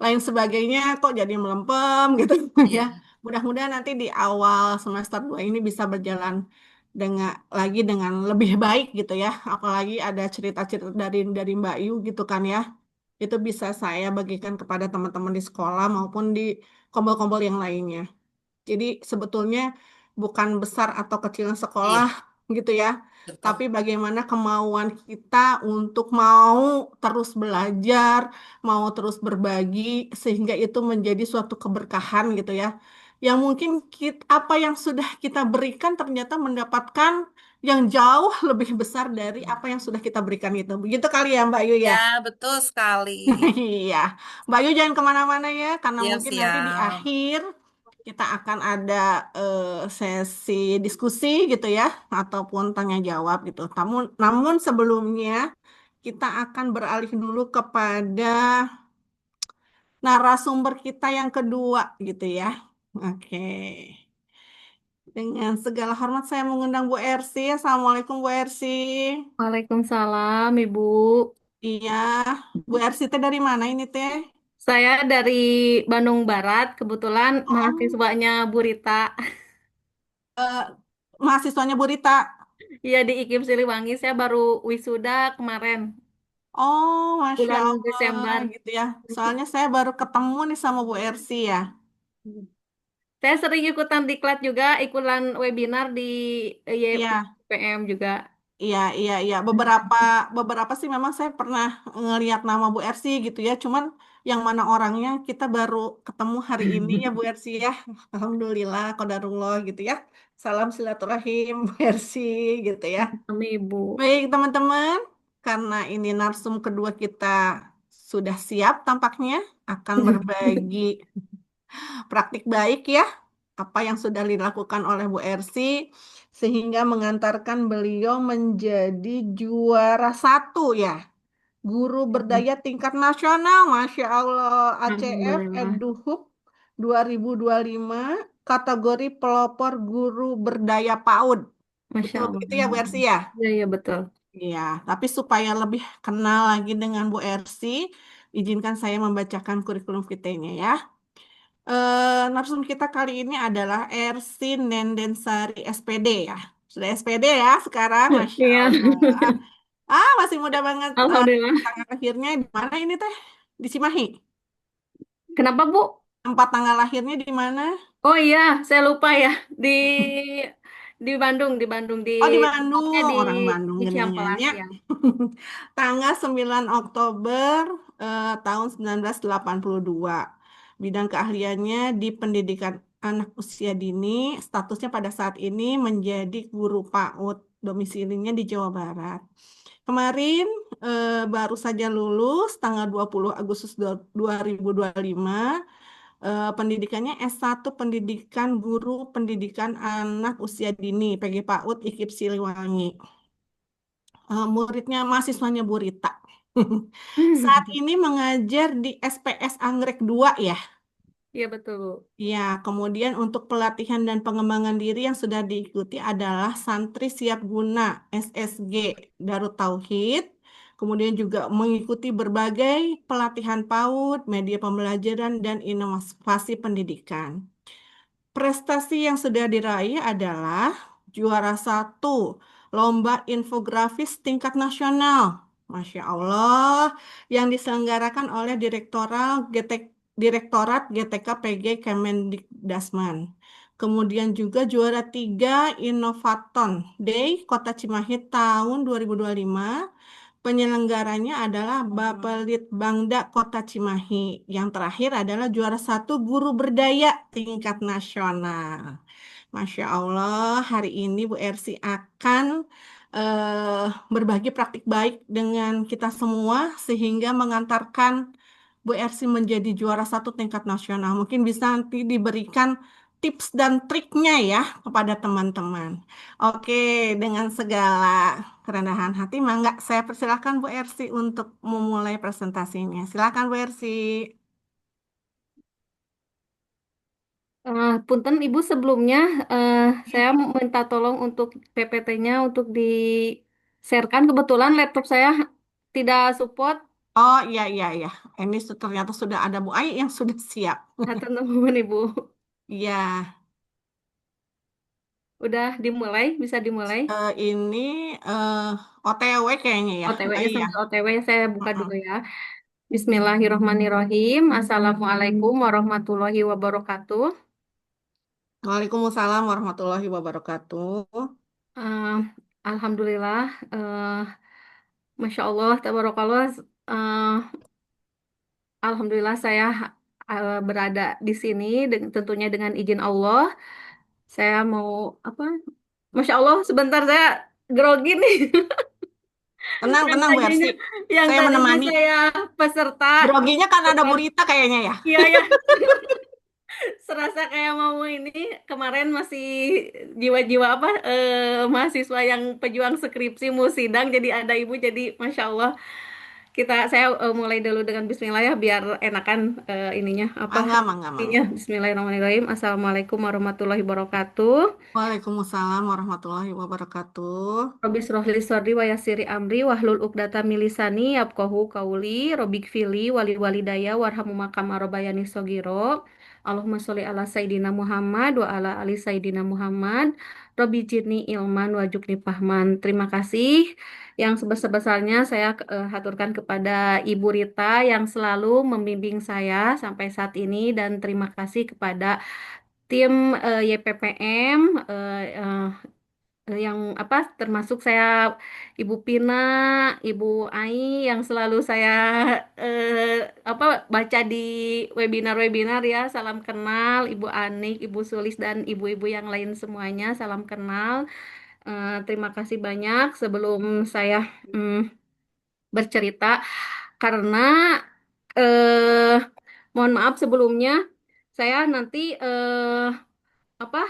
lain sebagainya kok jadi melempem gitu ya. ya, Mudah-mudahan nanti di awal semester 2 ini bisa berjalan dengan lebih baik gitu ya. Apalagi ada cerita-cerita dari Mbak Yu gitu kan ya. Itu bisa saya bagikan kepada teman-teman di sekolah maupun di kombel-kombel yang lainnya. Jadi sebetulnya bukan besar atau kecilnya sekolah iya, gitu ya, betul. tapi bagaimana kemauan kita untuk mau terus belajar, mau terus berbagi, sehingga itu menjadi suatu keberkahan gitu ya. Yang mungkin apa yang sudah kita berikan ternyata mendapatkan yang jauh lebih besar dari apa yang sudah kita berikan itu. Begitu kali ya Mbak Yu ya? Ya, betul sekali. Iya, Mbak Yu jangan kemana-mana ya, karena mungkin nanti di Siap-siap. akhir kita akan ada eh, sesi diskusi gitu ya, ataupun tanya jawab gitu. Namun sebelumnya kita akan beralih dulu kepada narasumber kita yang kedua gitu ya. Oke. Dengan segala hormat saya mengundang Bu Ersi. Assalamualaikum Bu Ersi. Waalaikumsalam, Ibu. Iya, Bu Ersi teh dari mana ini teh? Saya dari Bandung Barat, kebetulan Oh, mahasiswanya Bu Rita. eh, mahasiswanya Bu Rita. Iya, di IKIP Siliwangi. Saya baru wisuda kemarin, Oh, Masya bulan Allah Desember. gitu ya. Soalnya saya baru ketemu nih sama Bu Ersi ya. Saya sering ikutan diklat juga, ikutan webinar di Iya, YPM juga. iya, iya, iya. Beberapa sih memang saya pernah ngelihat nama Bu Ersi gitu ya. Cuman yang mana orangnya kita baru ketemu hari ini ya Bu Ersi ya. Alhamdulillah, qadarullah gitu ya. Salam silaturahim Bu Ersi gitu ya. Kami Ibu. Baik teman-teman, karena ini narsum kedua kita sudah siap tampaknya akan berbagi praktik baik ya, apa yang sudah dilakukan oleh Bu Ersi sehingga mengantarkan beliau menjadi juara satu ya, guru berdaya tingkat nasional, Masya Allah, ACF Alhamdulillah. Eduhub 2025 kategori pelopor guru berdaya PAUD. Masya Betul Allah. begitu ya Bu Ersi ya? Iya, iya betul. Iya, tapi supaya lebih kenal lagi dengan Bu Ersi, izinkan saya membacakan kurikulum vitae-nya ya. Narsum kita kali ini adalah Ersi Nendensari SPD ya. Sudah SPD ya sekarang, Masya Iya. Allah. Ah, masih muda banget. Alhamdulillah. Tanggal lahirnya di mana ini teh? Di Cimahi. Kenapa, Bu? Tempat tanggal lahirnya di mana? Oh iya, saya lupa ya. Di di Bandung Oh, di tepatnya Bandung. di Orang Bandung Ciamplas geningannya. ya. Tanggal 9 Oktober tahun 1982. Bidang keahliannya di pendidikan anak usia dini, statusnya pada saat ini menjadi guru PAUD, domisilinya di Jawa Barat. Kemarin baru saja lulus tanggal 20 Agustus 2025. Pendidikannya S1 Pendidikan Guru Pendidikan Anak Usia Dini, PG PAUD IKIP Siliwangi. Muridnya mahasiswanya Bu Rita. Saat ini mengajar di SPS Anggrek 2 ya. Iya betul, Bu. Ya, kemudian untuk pelatihan dan pengembangan diri yang sudah diikuti adalah Santri Siap Guna SSG Darut Tauhid. Kemudian juga mengikuti berbagai pelatihan PAUD, media pembelajaran, dan inovasi pendidikan. Prestasi yang sudah diraih adalah juara satu Lomba Infografis tingkat nasional. Masya Allah, yang diselenggarakan oleh Direktorat GTK PG Kemendikdasman. Kemudian juga juara tiga Innovaton Day Kota Cimahi tahun 2025. Penyelenggaranya adalah Bapelitbangda Kota Cimahi. Yang terakhir adalah juara satu guru berdaya tingkat nasional. Masya Allah, hari ini Bu Ersi akan berbagi praktik baik dengan kita semua sehingga mengantarkan Bu Ersi menjadi juara satu tingkat nasional. Mungkin bisa nanti diberikan tips dan triknya ya kepada teman-teman. Oke, dengan segala kerendahan hati, mangga saya persilahkan Bu Ersi untuk memulai presentasinya. Silakan Bu Ersi. Punten Ibu sebelumnya saya minta tolong untuk PPT-nya untuk di-sharekan. Kebetulan laptop saya tidak support. Oh iya iya iya, ini ternyata sudah ada Bu Ai yang sudah siap. Hatur nuhun Ibu. Iya, Udah dimulai, bisa dimulai. ini eh, OTW kayaknya ya. OTW Oh ya iya. sambil OTW saya buka dulu Mm-mm. ya. Bismillahirrahmanirrahim. Assalamualaikum warahmatullahi wabarakatuh. Waalaikumsalam warahmatullahi wabarakatuh. Eh, Alhamdulillah, Masya Allah, tabarakallah. eh, Alhamdulillah saya berada di sini tentunya dengan izin Allah. Saya mau apa? Masya Allah, sebentar saya grogi nih. Tenang, Yang tenang Bu tadinya, Ersi. yang Saya tadinya menemani. saya peserta, Groginya kan ada bukan? berita kayaknya ya. Iya ya, serasa kayak mau ini kemarin masih jiwa-jiwa apa mahasiswa yang pejuang skripsi mau sidang jadi ada ibu jadi Masya Allah saya mulai dulu dengan Bismillah ya biar enakan ininya apa Mangga, mangga, ininya mangga. Bismillahirrahmanirrahim. Assalamualaikum warahmatullahi wabarakatuh. Waalaikumsalam warahmatullahi wabarakatuh. Robi srohli sodri wa yassiri amri wahlul uqdata milisani yafqahu qauli robik fili wali walidaya warhamu makama robayani sogiro. Allahumma sholli ala Sayyidina Muhammad wa ala ali Sayyidina Muhammad. Robi jini ilman wa jukni fahman. Terima kasih yang sebesar-besarnya saya haturkan kepada Ibu Rita yang selalu membimbing saya sampai saat ini dan terima kasih kepada tim YPPM yang apa termasuk saya Ibu Pina, Ibu Ai yang selalu saya apa baca di webinar-webinar ya. Salam kenal Ibu Anik, Ibu Sulis dan ibu-ibu yang lain semuanya. Salam kenal. Terima kasih banyak sebelum saya bercerita karena eh mohon maaf sebelumnya saya nanti apa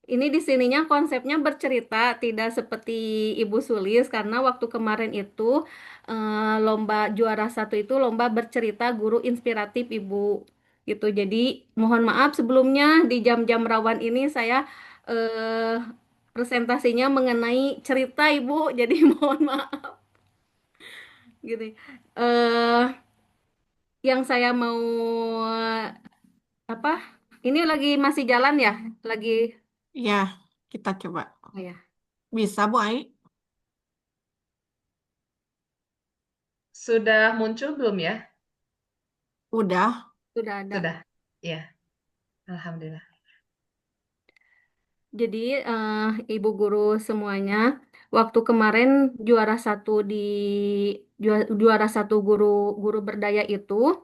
ini di sininya konsepnya bercerita tidak seperti Ibu Sulis karena waktu kemarin itu lomba juara satu itu lomba bercerita guru inspiratif Ibu gitu. Jadi mohon maaf sebelumnya di jam-jam rawan ini saya eh, presentasinya mengenai cerita Ibu. Jadi mohon maaf gitu. Yang saya mau apa? Ini lagi masih jalan ya? Lagi Ya, kita coba. oh ya. Bisa, Bu Ai? Sudah muncul belum ya? Udah. Sudah ada. Sudah. Ya, Alhamdulillah. Jadi, ibu guru semuanya, waktu kemarin juara satu di juara satu guru guru berdaya itu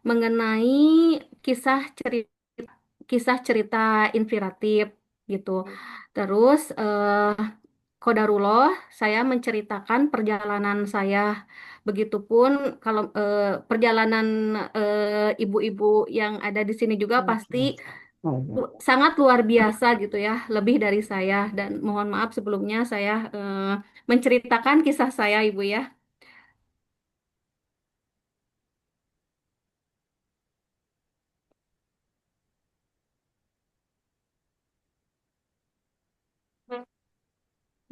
mengenai kisah cerita inspiratif gitu. Terus, Kodarullah, saya menceritakan perjalanan saya. Begitupun kalau perjalanan ibu-ibu yang ada di sini juga pasti sangat luar biasa gitu ya, lebih dari saya. Dan mohon maaf sebelumnya saya menceritakan kisah saya, Ibu ya.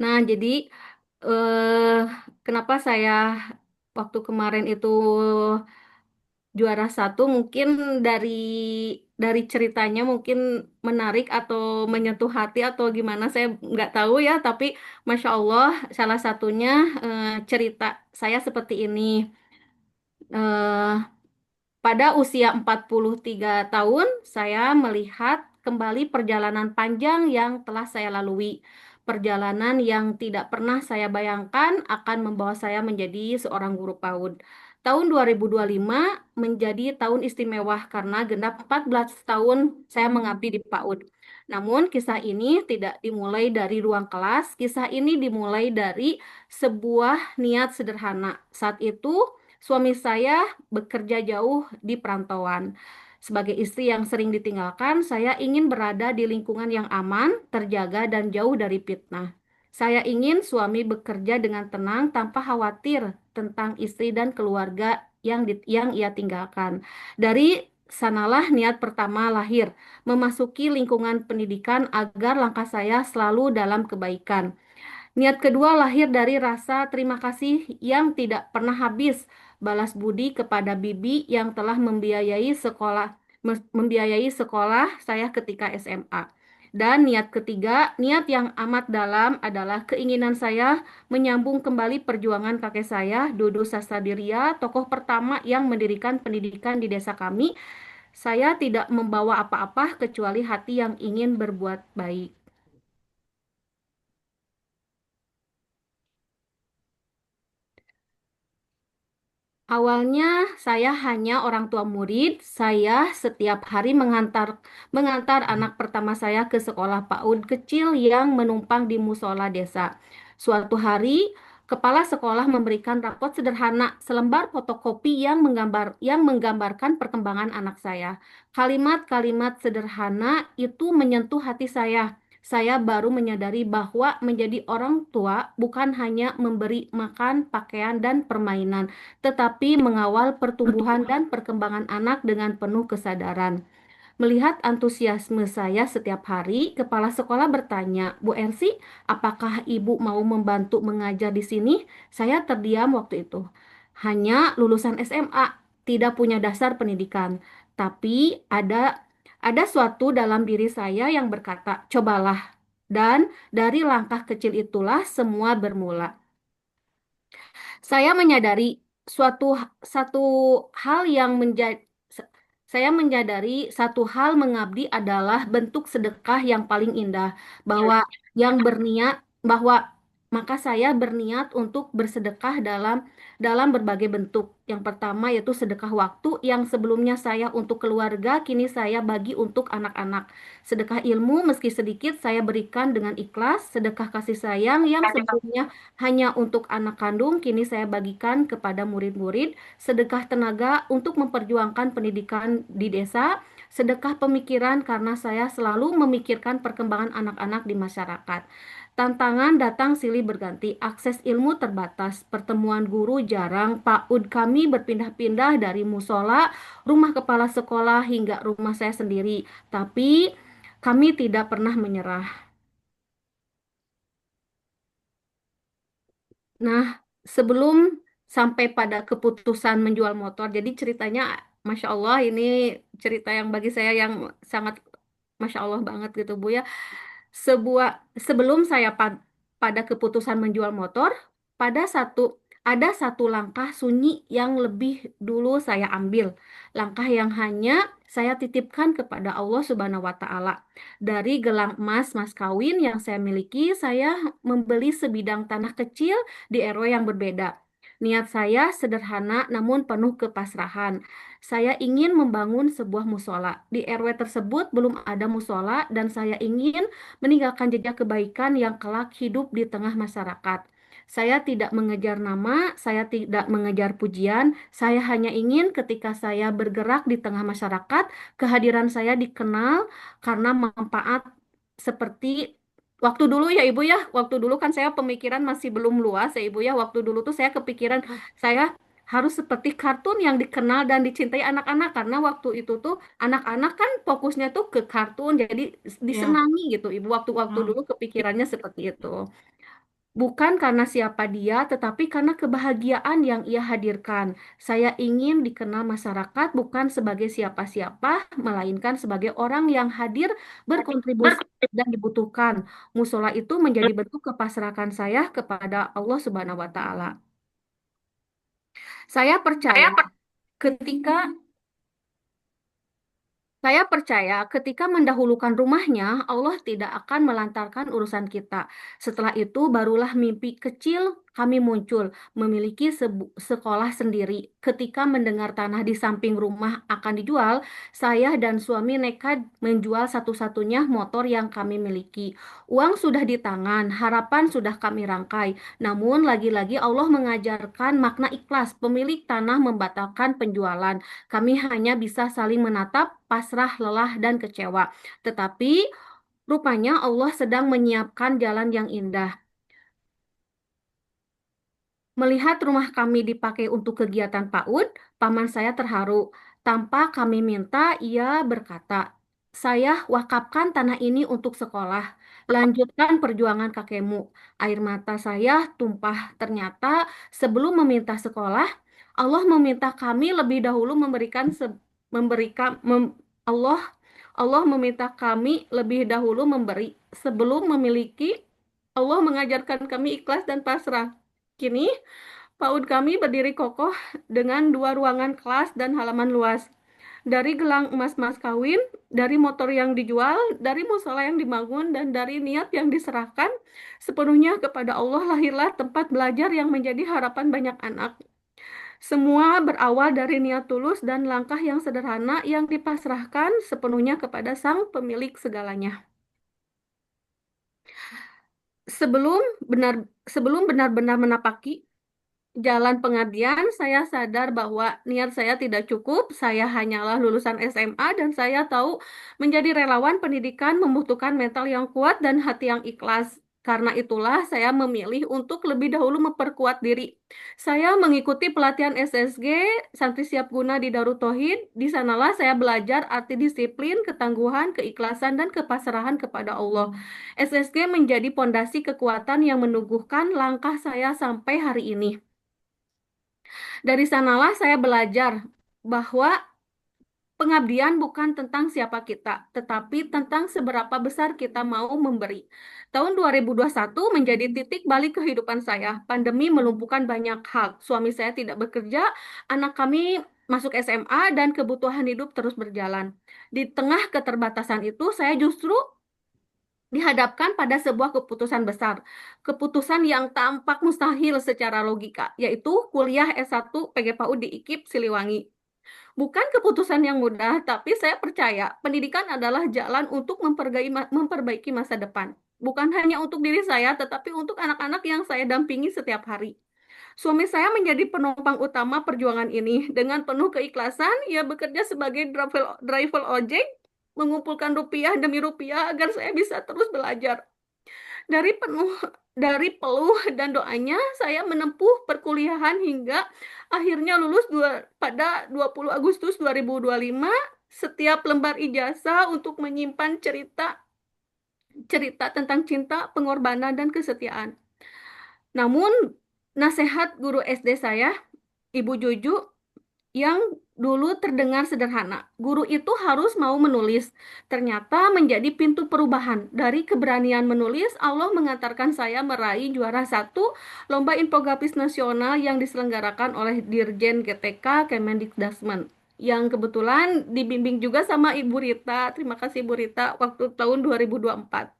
Nah, jadi eh, kenapa saya waktu kemarin itu juara satu mungkin dari ceritanya mungkin menarik atau menyentuh hati atau gimana saya nggak tahu ya tapi Masya Allah salah satunya cerita saya seperti ini. Eh, Pada usia 43 tahun, saya melihat kembali perjalanan panjang yang telah saya lalui. Perjalanan yang tidak pernah saya bayangkan akan membawa saya menjadi seorang guru PAUD. Tahun 2025 menjadi tahun istimewa karena genap 14 tahun saya mengabdi di PAUD. Namun kisah ini tidak dimulai dari ruang kelas, kisah ini dimulai dari sebuah niat sederhana. Saat itu suami saya bekerja jauh di perantauan. Sebagai istri yang sering ditinggalkan, saya ingin berada di lingkungan yang aman, terjaga, dan jauh dari fitnah. Saya ingin suami bekerja dengan tenang tanpa khawatir tentang istri dan keluarga yang ia tinggalkan. Dari sanalah niat pertama lahir, memasuki lingkungan pendidikan agar langkah saya selalu dalam kebaikan. Niat kedua lahir dari rasa terima kasih yang tidak pernah habis, balas budi kepada bibi yang telah membiayai sekolah saya ketika SMA. Dan niat ketiga, niat yang amat dalam adalah keinginan saya menyambung kembali perjuangan kakek saya, Dudu Sastadiria, tokoh pertama yang mendirikan pendidikan di desa kami. Saya tidak membawa apa-apa kecuali hati yang ingin berbuat baik. Awalnya saya hanya orang tua murid. Saya setiap hari mengantar anak pertama saya ke sekolah PAUD kecil yang menumpang di musola desa. Suatu hari Kepala sekolah memberikan rapot sederhana, selembar fotokopi yang menggambarkan perkembangan anak saya. Kalimat-kalimat sederhana itu menyentuh hati saya. Saya baru menyadari bahwa menjadi orang tua bukan hanya memberi makan, pakaian, dan permainan, tetapi mengawal pertumbuhan dan perkembangan anak dengan penuh kesadaran. Melihat antusiasme saya setiap hari, kepala sekolah bertanya, Bu Ersi, apakah Ibu mau membantu mengajar di sini? Saya terdiam waktu itu. Hanya lulusan SMA, tidak punya dasar pendidikan. Tapi ada suatu dalam diri saya yang berkata, cobalah. Dan dari langkah kecil itulah semua bermula. Saya menyadari suatu satu hal yang menjadi saya menyadari satu hal mengabdi adalah bentuk sedekah yang paling indah, bahwa yang berniat bahwa maka saya berniat untuk bersedekah dalam berbagai bentuk. Yang pertama yaitu sedekah waktu yang sebelumnya saya untuk keluarga, kini saya bagi untuk anak-anak. Sedekah ilmu meski sedikit saya berikan dengan ikhlas, sedekah kasih sayang yang sebelumnya hanya untuk anak kandung, kini saya bagikan kepada murid-murid, sedekah tenaga untuk memperjuangkan pendidikan di desa, sedekah pemikiran karena saya selalu memikirkan perkembangan anak-anak di masyarakat. Tantangan datang silih berganti, akses ilmu terbatas, pertemuan guru jarang, PAUD kami berpindah-pindah dari musola, rumah kepala sekolah hingga rumah saya sendiri. Tapi kami tidak pernah menyerah. Nah, sebelum sampai pada keputusan menjual motor, jadi ceritanya, Masya Allah, ini cerita yang bagi saya yang sangat Masya Allah banget gitu, Bu ya. Sebuah sebelum saya pada keputusan menjual motor, pada satu ada satu langkah sunyi yang lebih dulu saya ambil. Langkah yang hanya saya titipkan kepada Allah Subhanahu wa Ta'ala. Dari gelang emas mas kawin yang saya miliki, saya membeli sebidang tanah kecil di RW yang berbeda. Niat saya sederhana namun penuh kepasrahan. Saya ingin membangun sebuah musola. Di RW tersebut belum ada musola dan saya ingin meninggalkan jejak kebaikan yang kelak hidup di tengah masyarakat. Saya tidak mengejar nama, saya tidak mengejar pujian, saya hanya ingin ketika saya bergerak di tengah masyarakat, kehadiran saya dikenal karena manfaat seperti waktu dulu ya Ibu ya, waktu dulu kan saya pemikiran masih belum luas ya Ibu ya, waktu dulu tuh saya kepikiran saya harus seperti kartun yang dikenal dan dicintai anak-anak karena waktu itu tuh anak-anak kan fokusnya tuh ke kartun jadi Ya. disenangi gitu Ibu waktu-waktu Hmm. dulu kepikirannya seperti itu. Bukan karena siapa dia, tetapi karena kebahagiaan yang ia hadirkan. Saya ingin dikenal masyarakat bukan sebagai siapa-siapa, melainkan sebagai orang yang hadir, berkontribusi, dan dibutuhkan. Musola itu menjadi bentuk kepasrahan saya kepada Allah Subhanahu wa Ta'ala. Saya percaya ketika Saya percaya ketika mendahulukan rumahnya, Allah tidak akan melantarkan urusan kita. Setelah itu, barulah mimpi kecil kami muncul, memiliki sekolah sendiri. Ketika mendengar tanah di samping rumah akan dijual, saya dan suami nekat menjual satu-satunya motor yang kami miliki. Uang sudah di tangan, harapan sudah kami rangkai. Namun, lagi-lagi Allah mengajarkan makna ikhlas. Pemilik tanah membatalkan penjualan. Kami hanya bisa saling menatap, pasrah, lelah, dan kecewa. Tetapi rupanya Allah sedang menyiapkan jalan yang indah. Melihat rumah kami dipakai untuk kegiatan PAUD, paman saya terharu. Tanpa kami minta, ia berkata, "Saya wakafkan tanah ini untuk sekolah. Lanjutkan perjuangan kakekmu." Air mata saya tumpah. Ternyata sebelum meminta sekolah, Allah meminta kami lebih dahulu memberikan Allah Allah meminta kami lebih dahulu memberi sebelum memiliki. Allah mengajarkan kami ikhlas dan pasrah. Kini PAUD kami berdiri kokoh dengan 2 ruangan kelas dan halaman luas. Dari gelang emas mas kawin, dari motor yang dijual, dari musola yang dibangun, dan dari niat yang diserahkan sepenuhnya kepada Allah lahirlah tempat belajar yang menjadi harapan banyak anak. Semua berawal dari niat tulus dan langkah yang sederhana yang dipasrahkan sepenuhnya kepada Sang Pemilik segalanya. sebelum benar sebelum benar-benar menapaki jalan pengabdian, saya sadar bahwa niat saya tidak cukup. Saya hanyalah lulusan SMA dan saya tahu menjadi relawan pendidikan membutuhkan mental yang kuat dan hati yang ikhlas. Karena itulah saya memilih untuk lebih dahulu memperkuat diri. Saya mengikuti pelatihan SSG Santri Siap Guna di Darut Tauhid. Di sanalah saya belajar arti disiplin, ketangguhan, keikhlasan, dan kepasrahan kepada Allah. SSG menjadi pondasi kekuatan yang meneguhkan langkah saya sampai hari ini. Dari sanalah saya belajar bahwa pengabdian bukan tentang siapa kita, tetapi tentang seberapa besar kita mau memberi. Tahun 2021 menjadi titik balik kehidupan saya. Pandemi melumpuhkan banyak hal. Suami saya tidak bekerja, anak kami masuk SMA, dan kebutuhan hidup terus berjalan. Di tengah keterbatasan itu, saya justru dihadapkan pada sebuah keputusan besar. Keputusan yang tampak mustahil secara logika, yaitu kuliah S1 PGPAU di IKIP Siliwangi. Bukan keputusan yang mudah, tapi saya percaya pendidikan adalah jalan untuk memperbaiki masa depan. Bukan hanya untuk diri saya, tetapi untuk anak-anak yang saya dampingi setiap hari. Suami saya menjadi penopang utama perjuangan ini. Dengan penuh keikhlasan, ia bekerja sebagai driver ojek, mengumpulkan rupiah demi rupiah agar saya bisa terus belajar. Dari penuh dari peluh dan doanya, saya menempuh perkuliahan hingga akhirnya lulus pada 20 Agustus 2025. Setiap lembar ijazah untuk menyimpan cerita tentang cinta, pengorbanan, dan kesetiaan. Namun, nasihat guru SD saya, Ibu Juju, yang dulu terdengar sederhana. Guru itu harus mau menulis. Ternyata menjadi pintu perubahan. Dari keberanian menulis, Allah mengantarkan saya meraih juara 1 Lomba Infografis Nasional yang diselenggarakan oleh Dirjen GTK Kemendikbudrismen. Yang kebetulan dibimbing juga sama Ibu Rita. Terima kasih Ibu Rita, waktu tahun 2024.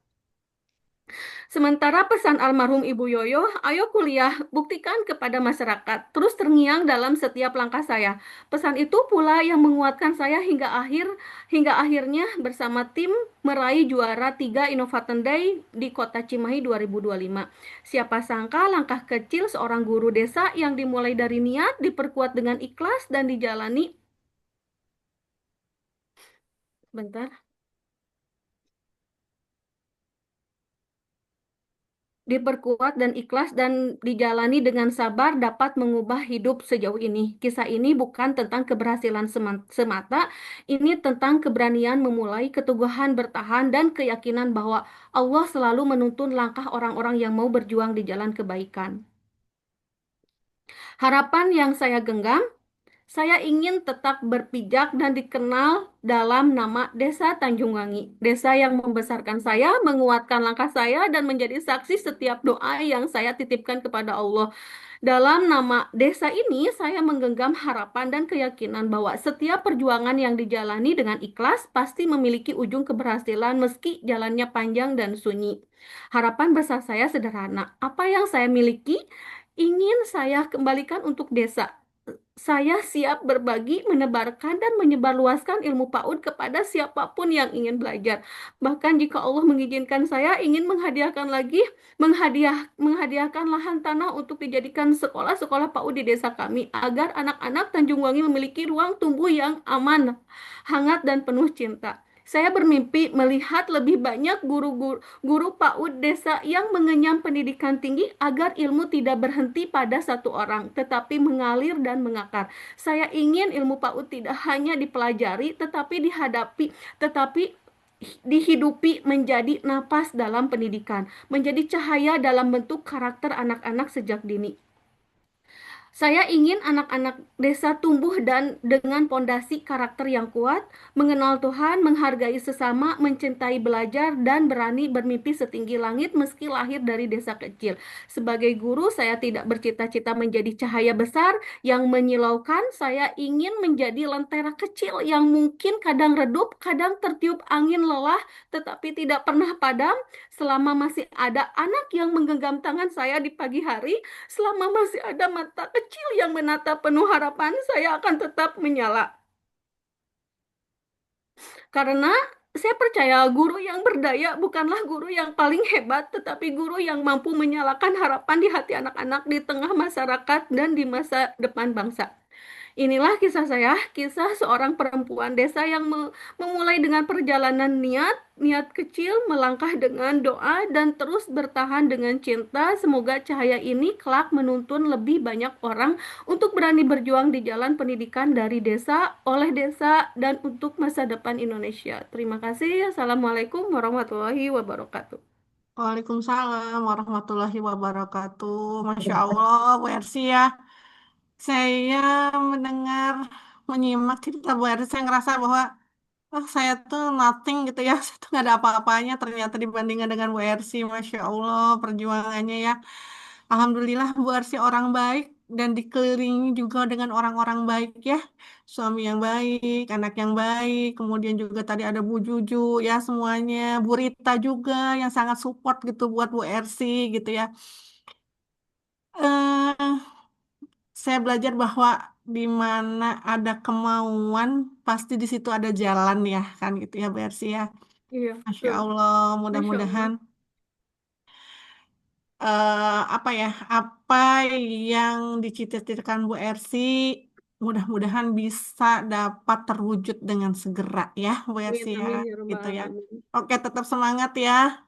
Sementara pesan almarhum Ibu Yoyo, ayo kuliah, buktikan kepada masyarakat, terus terngiang dalam setiap langkah saya. Pesan itu pula yang menguatkan saya hingga akhirnya bersama tim meraih juara 3 Innovaton Day di Kota Cimahi 2025. Siapa sangka langkah kecil seorang guru desa yang dimulai dari niat, diperkuat dengan ikhlas dan dijalani. Bentar. Diperkuat dan ikhlas dan dijalani dengan sabar dapat mengubah hidup sejauh ini. Kisah ini bukan tentang keberhasilan semata, ini tentang keberanian memulai, keteguhan bertahan, dan keyakinan bahwa Allah selalu menuntun langkah orang-orang yang mau berjuang di jalan kebaikan. Harapan yang saya genggam, saya ingin tetap berpijak dan dikenal dalam nama Desa Tanjung Wangi. Desa yang membesarkan saya, menguatkan langkah saya, dan menjadi saksi setiap doa yang saya titipkan kepada Allah. Dalam nama desa ini, saya menggenggam harapan dan keyakinan bahwa setiap perjuangan yang dijalani dengan ikhlas pasti memiliki ujung keberhasilan meski jalannya panjang dan sunyi. Harapan besar saya sederhana. Apa yang saya miliki ingin saya kembalikan untuk desa. Saya siap berbagi, menebarkan, dan menyebarluaskan ilmu PAUD kepada siapapun yang ingin belajar. Bahkan jika Allah mengizinkan, saya ingin menghadiahkan lahan tanah untuk dijadikan sekolah-sekolah PAUD di desa kami, agar anak-anak Tanjung Wangi memiliki ruang tumbuh yang aman, hangat, dan penuh cinta. Saya bermimpi melihat lebih banyak guru PAUD desa yang mengenyam pendidikan tinggi agar ilmu tidak berhenti pada satu orang, tetapi mengalir dan mengakar. Saya ingin ilmu PAUD tidak hanya dipelajari, tetapi dihidupi menjadi napas dalam pendidikan, menjadi cahaya dalam bentuk karakter anak-anak sejak dini. Saya ingin anak-anak desa tumbuh dan dengan pondasi karakter yang kuat, mengenal Tuhan, menghargai sesama, mencintai belajar, dan berani bermimpi setinggi langit meski lahir dari desa kecil. Sebagai guru, saya tidak bercita-cita menjadi cahaya besar yang menyilaukan. Saya ingin menjadi lentera kecil yang mungkin kadang redup, kadang tertiup angin lelah, tetapi tidak pernah padam. Selama masih ada anak yang menggenggam tangan saya di pagi hari, selama masih ada mata kecil yang menatap penuh harapan, saya akan tetap menyala. Karena saya percaya guru yang berdaya bukanlah guru yang paling hebat, tetapi guru yang mampu menyalakan harapan di hati anak-anak di tengah masyarakat dan di masa depan bangsa. Inilah kisah saya, kisah seorang perempuan desa yang memulai dengan perjalanan niat kecil, melangkah dengan doa, dan terus bertahan dengan cinta. Semoga cahaya ini kelak menuntun lebih banyak orang untuk berani berjuang di jalan pendidikan dari desa, oleh desa, dan untuk masa depan Indonesia. Terima kasih. Assalamualaikum warahmatullahi wabarakatuh. Waalaikumsalam warahmatullahi wabarakatuh. Masya Allah, Bu Ersi ya. Saya mendengar, menyimak cerita Bu Ersi, saya ngerasa bahwa saya tuh nothing gitu ya. Saya tuh nggak ada apa-apanya ternyata dibandingkan dengan Bu Ersi. Masya Allah, perjuangannya ya. Alhamdulillah Bu Ersi orang baik dan dikelilingi juga dengan orang-orang baik ya. Suami yang baik, anak yang baik, kemudian juga tadi ada Bu Juju ya semuanya. Bu Rita juga yang sangat support gitu buat Bu Ersi gitu ya. eh saya belajar bahwa di mana ada kemauan, pasti di situ ada jalan ya, kan gitu ya, Bersi ya. Iya, Masya betul. Allah, Masya Allah. mudah-mudahan apa ya, apa yang dicita-citakan Bu Ersi, mudah-mudahan bisa dapat terwujud dengan segera ya, Bu Amin, Ersi ya, amin, ya rabbal gitu ya. alamin. Oke, tetap semangat ya,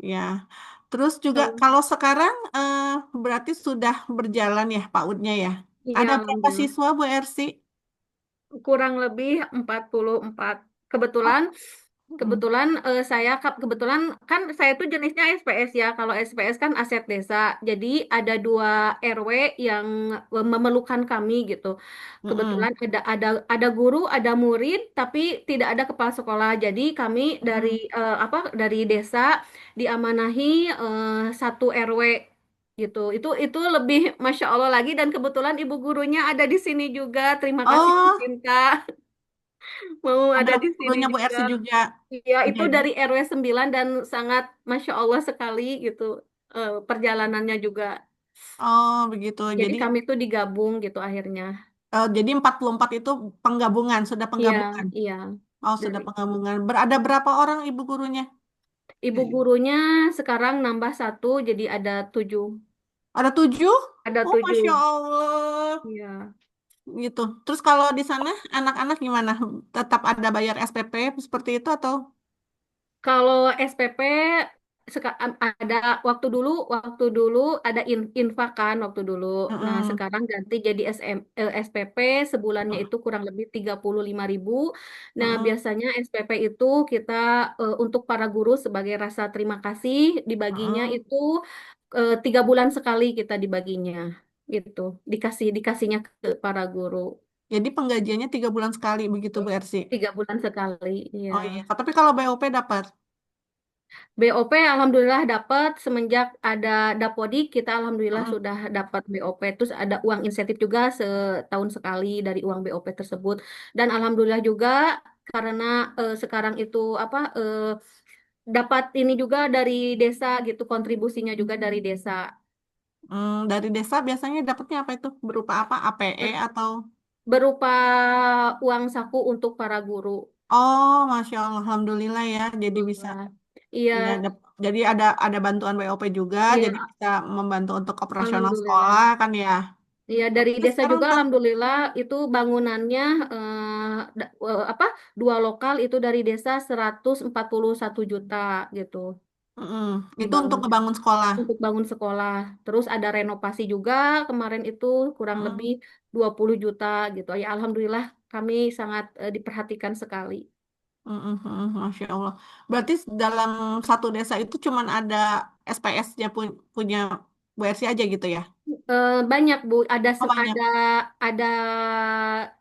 ya. Terus juga Kalau- kalau sekarang berarti sudah berjalan ya PAUD-nya ya. Iya, Ada berapa alhamdulillah. siswa Bu Ersi? Kurang lebih 44. Kebetulan Mm, kebetulan kebetulan kan saya tuh jenisnya SPS ya. Kalau SPS kan aset desa. Jadi ada 2 RW yang memerlukan kami gitu. mm-mm, Kebetulan ada guru, ada murid, tapi tidak ada kepala sekolah. Jadi kami dari mm. dari desa diamanahi 1 RW gitu. Itu lebih masya Allah lagi, dan kebetulan ibu gurunya ada di sini juga. Terima kasih Bu Oh, Cinta mau ada ada di sini gurunya Bu juga. Ersi juga. Iya, itu Jadi, dari RW 9 dan sangat masya Allah sekali gitu, perjalanannya juga. oh begitu. Jadi kami tuh digabung gitu akhirnya. Jadi 44 itu penggabungan, sudah Iya, penggabungan. iya. Oh, sudah Dari penggabungan. Berada berapa orang ibu gurunya? ibu gurunya sekarang nambah 1, jadi ada 7. Ada 7? Ada Oh, Masya 7. Allah. Iya. Gitu. Terus kalau di sana anak-anak gimana? Tetap ada bayar SPP seperti itu atau? Kalau SPP ada waktu dulu ada infak kan waktu dulu. Nah, Mm-mm. sekarang ganti jadi SPP, sebulannya itu kurang lebih 35.000. Nah, Mm-mm. biasanya SPP itu kita untuk para guru sebagai rasa terima kasih dibaginya Mm-mm. itu 3 bulan sekali kita dibaginya gitu. Dikasihnya ke para guru Jadi penggajiannya 3 bulan sekali begitu Bu Ersi. 3 bulan sekali. Iya. Oh iya. Tapi kalau BOP dapat. BOP alhamdulillah dapat semenjak ada Dapodik, kita alhamdulillah Mm-mm. sudah dapat BOP, terus ada uang insentif juga setahun sekali dari uang BOP tersebut, dan alhamdulillah juga karena sekarang itu dapat ini juga dari desa gitu, kontribusinya juga dari desa. Dari desa biasanya dapatnya apa itu? Berupa apa? APE Ber- atau? Berupa uang saku untuk para guru. Oh, Masya Allah, Alhamdulillah ya. Jadi bisa, Alhamdulillah. Iya, ya, jadi ada bantuan BOP juga, jadi iya, bisa membantu untuk operasional sekolah alhamdulillah. kan ya. Iya, dari Terus desa sekarang juga alhamdulillah itu bangunannya apa 2 lokal itu dari desa 141 juta gitu mm-mm. Itu untuk dibangunnya ngebangun sekolah. untuk bangun sekolah. Terus ada renovasi juga kemarin itu kurang lebih Mm, 20 juta gitu. Ya alhamdulillah kami sangat diperhatikan sekali. Masya Allah. Berarti dalam satu desa itu cuman ada SPS-nya punya WRC aja gitu ya? Banyak Bu, Oh banyak. ada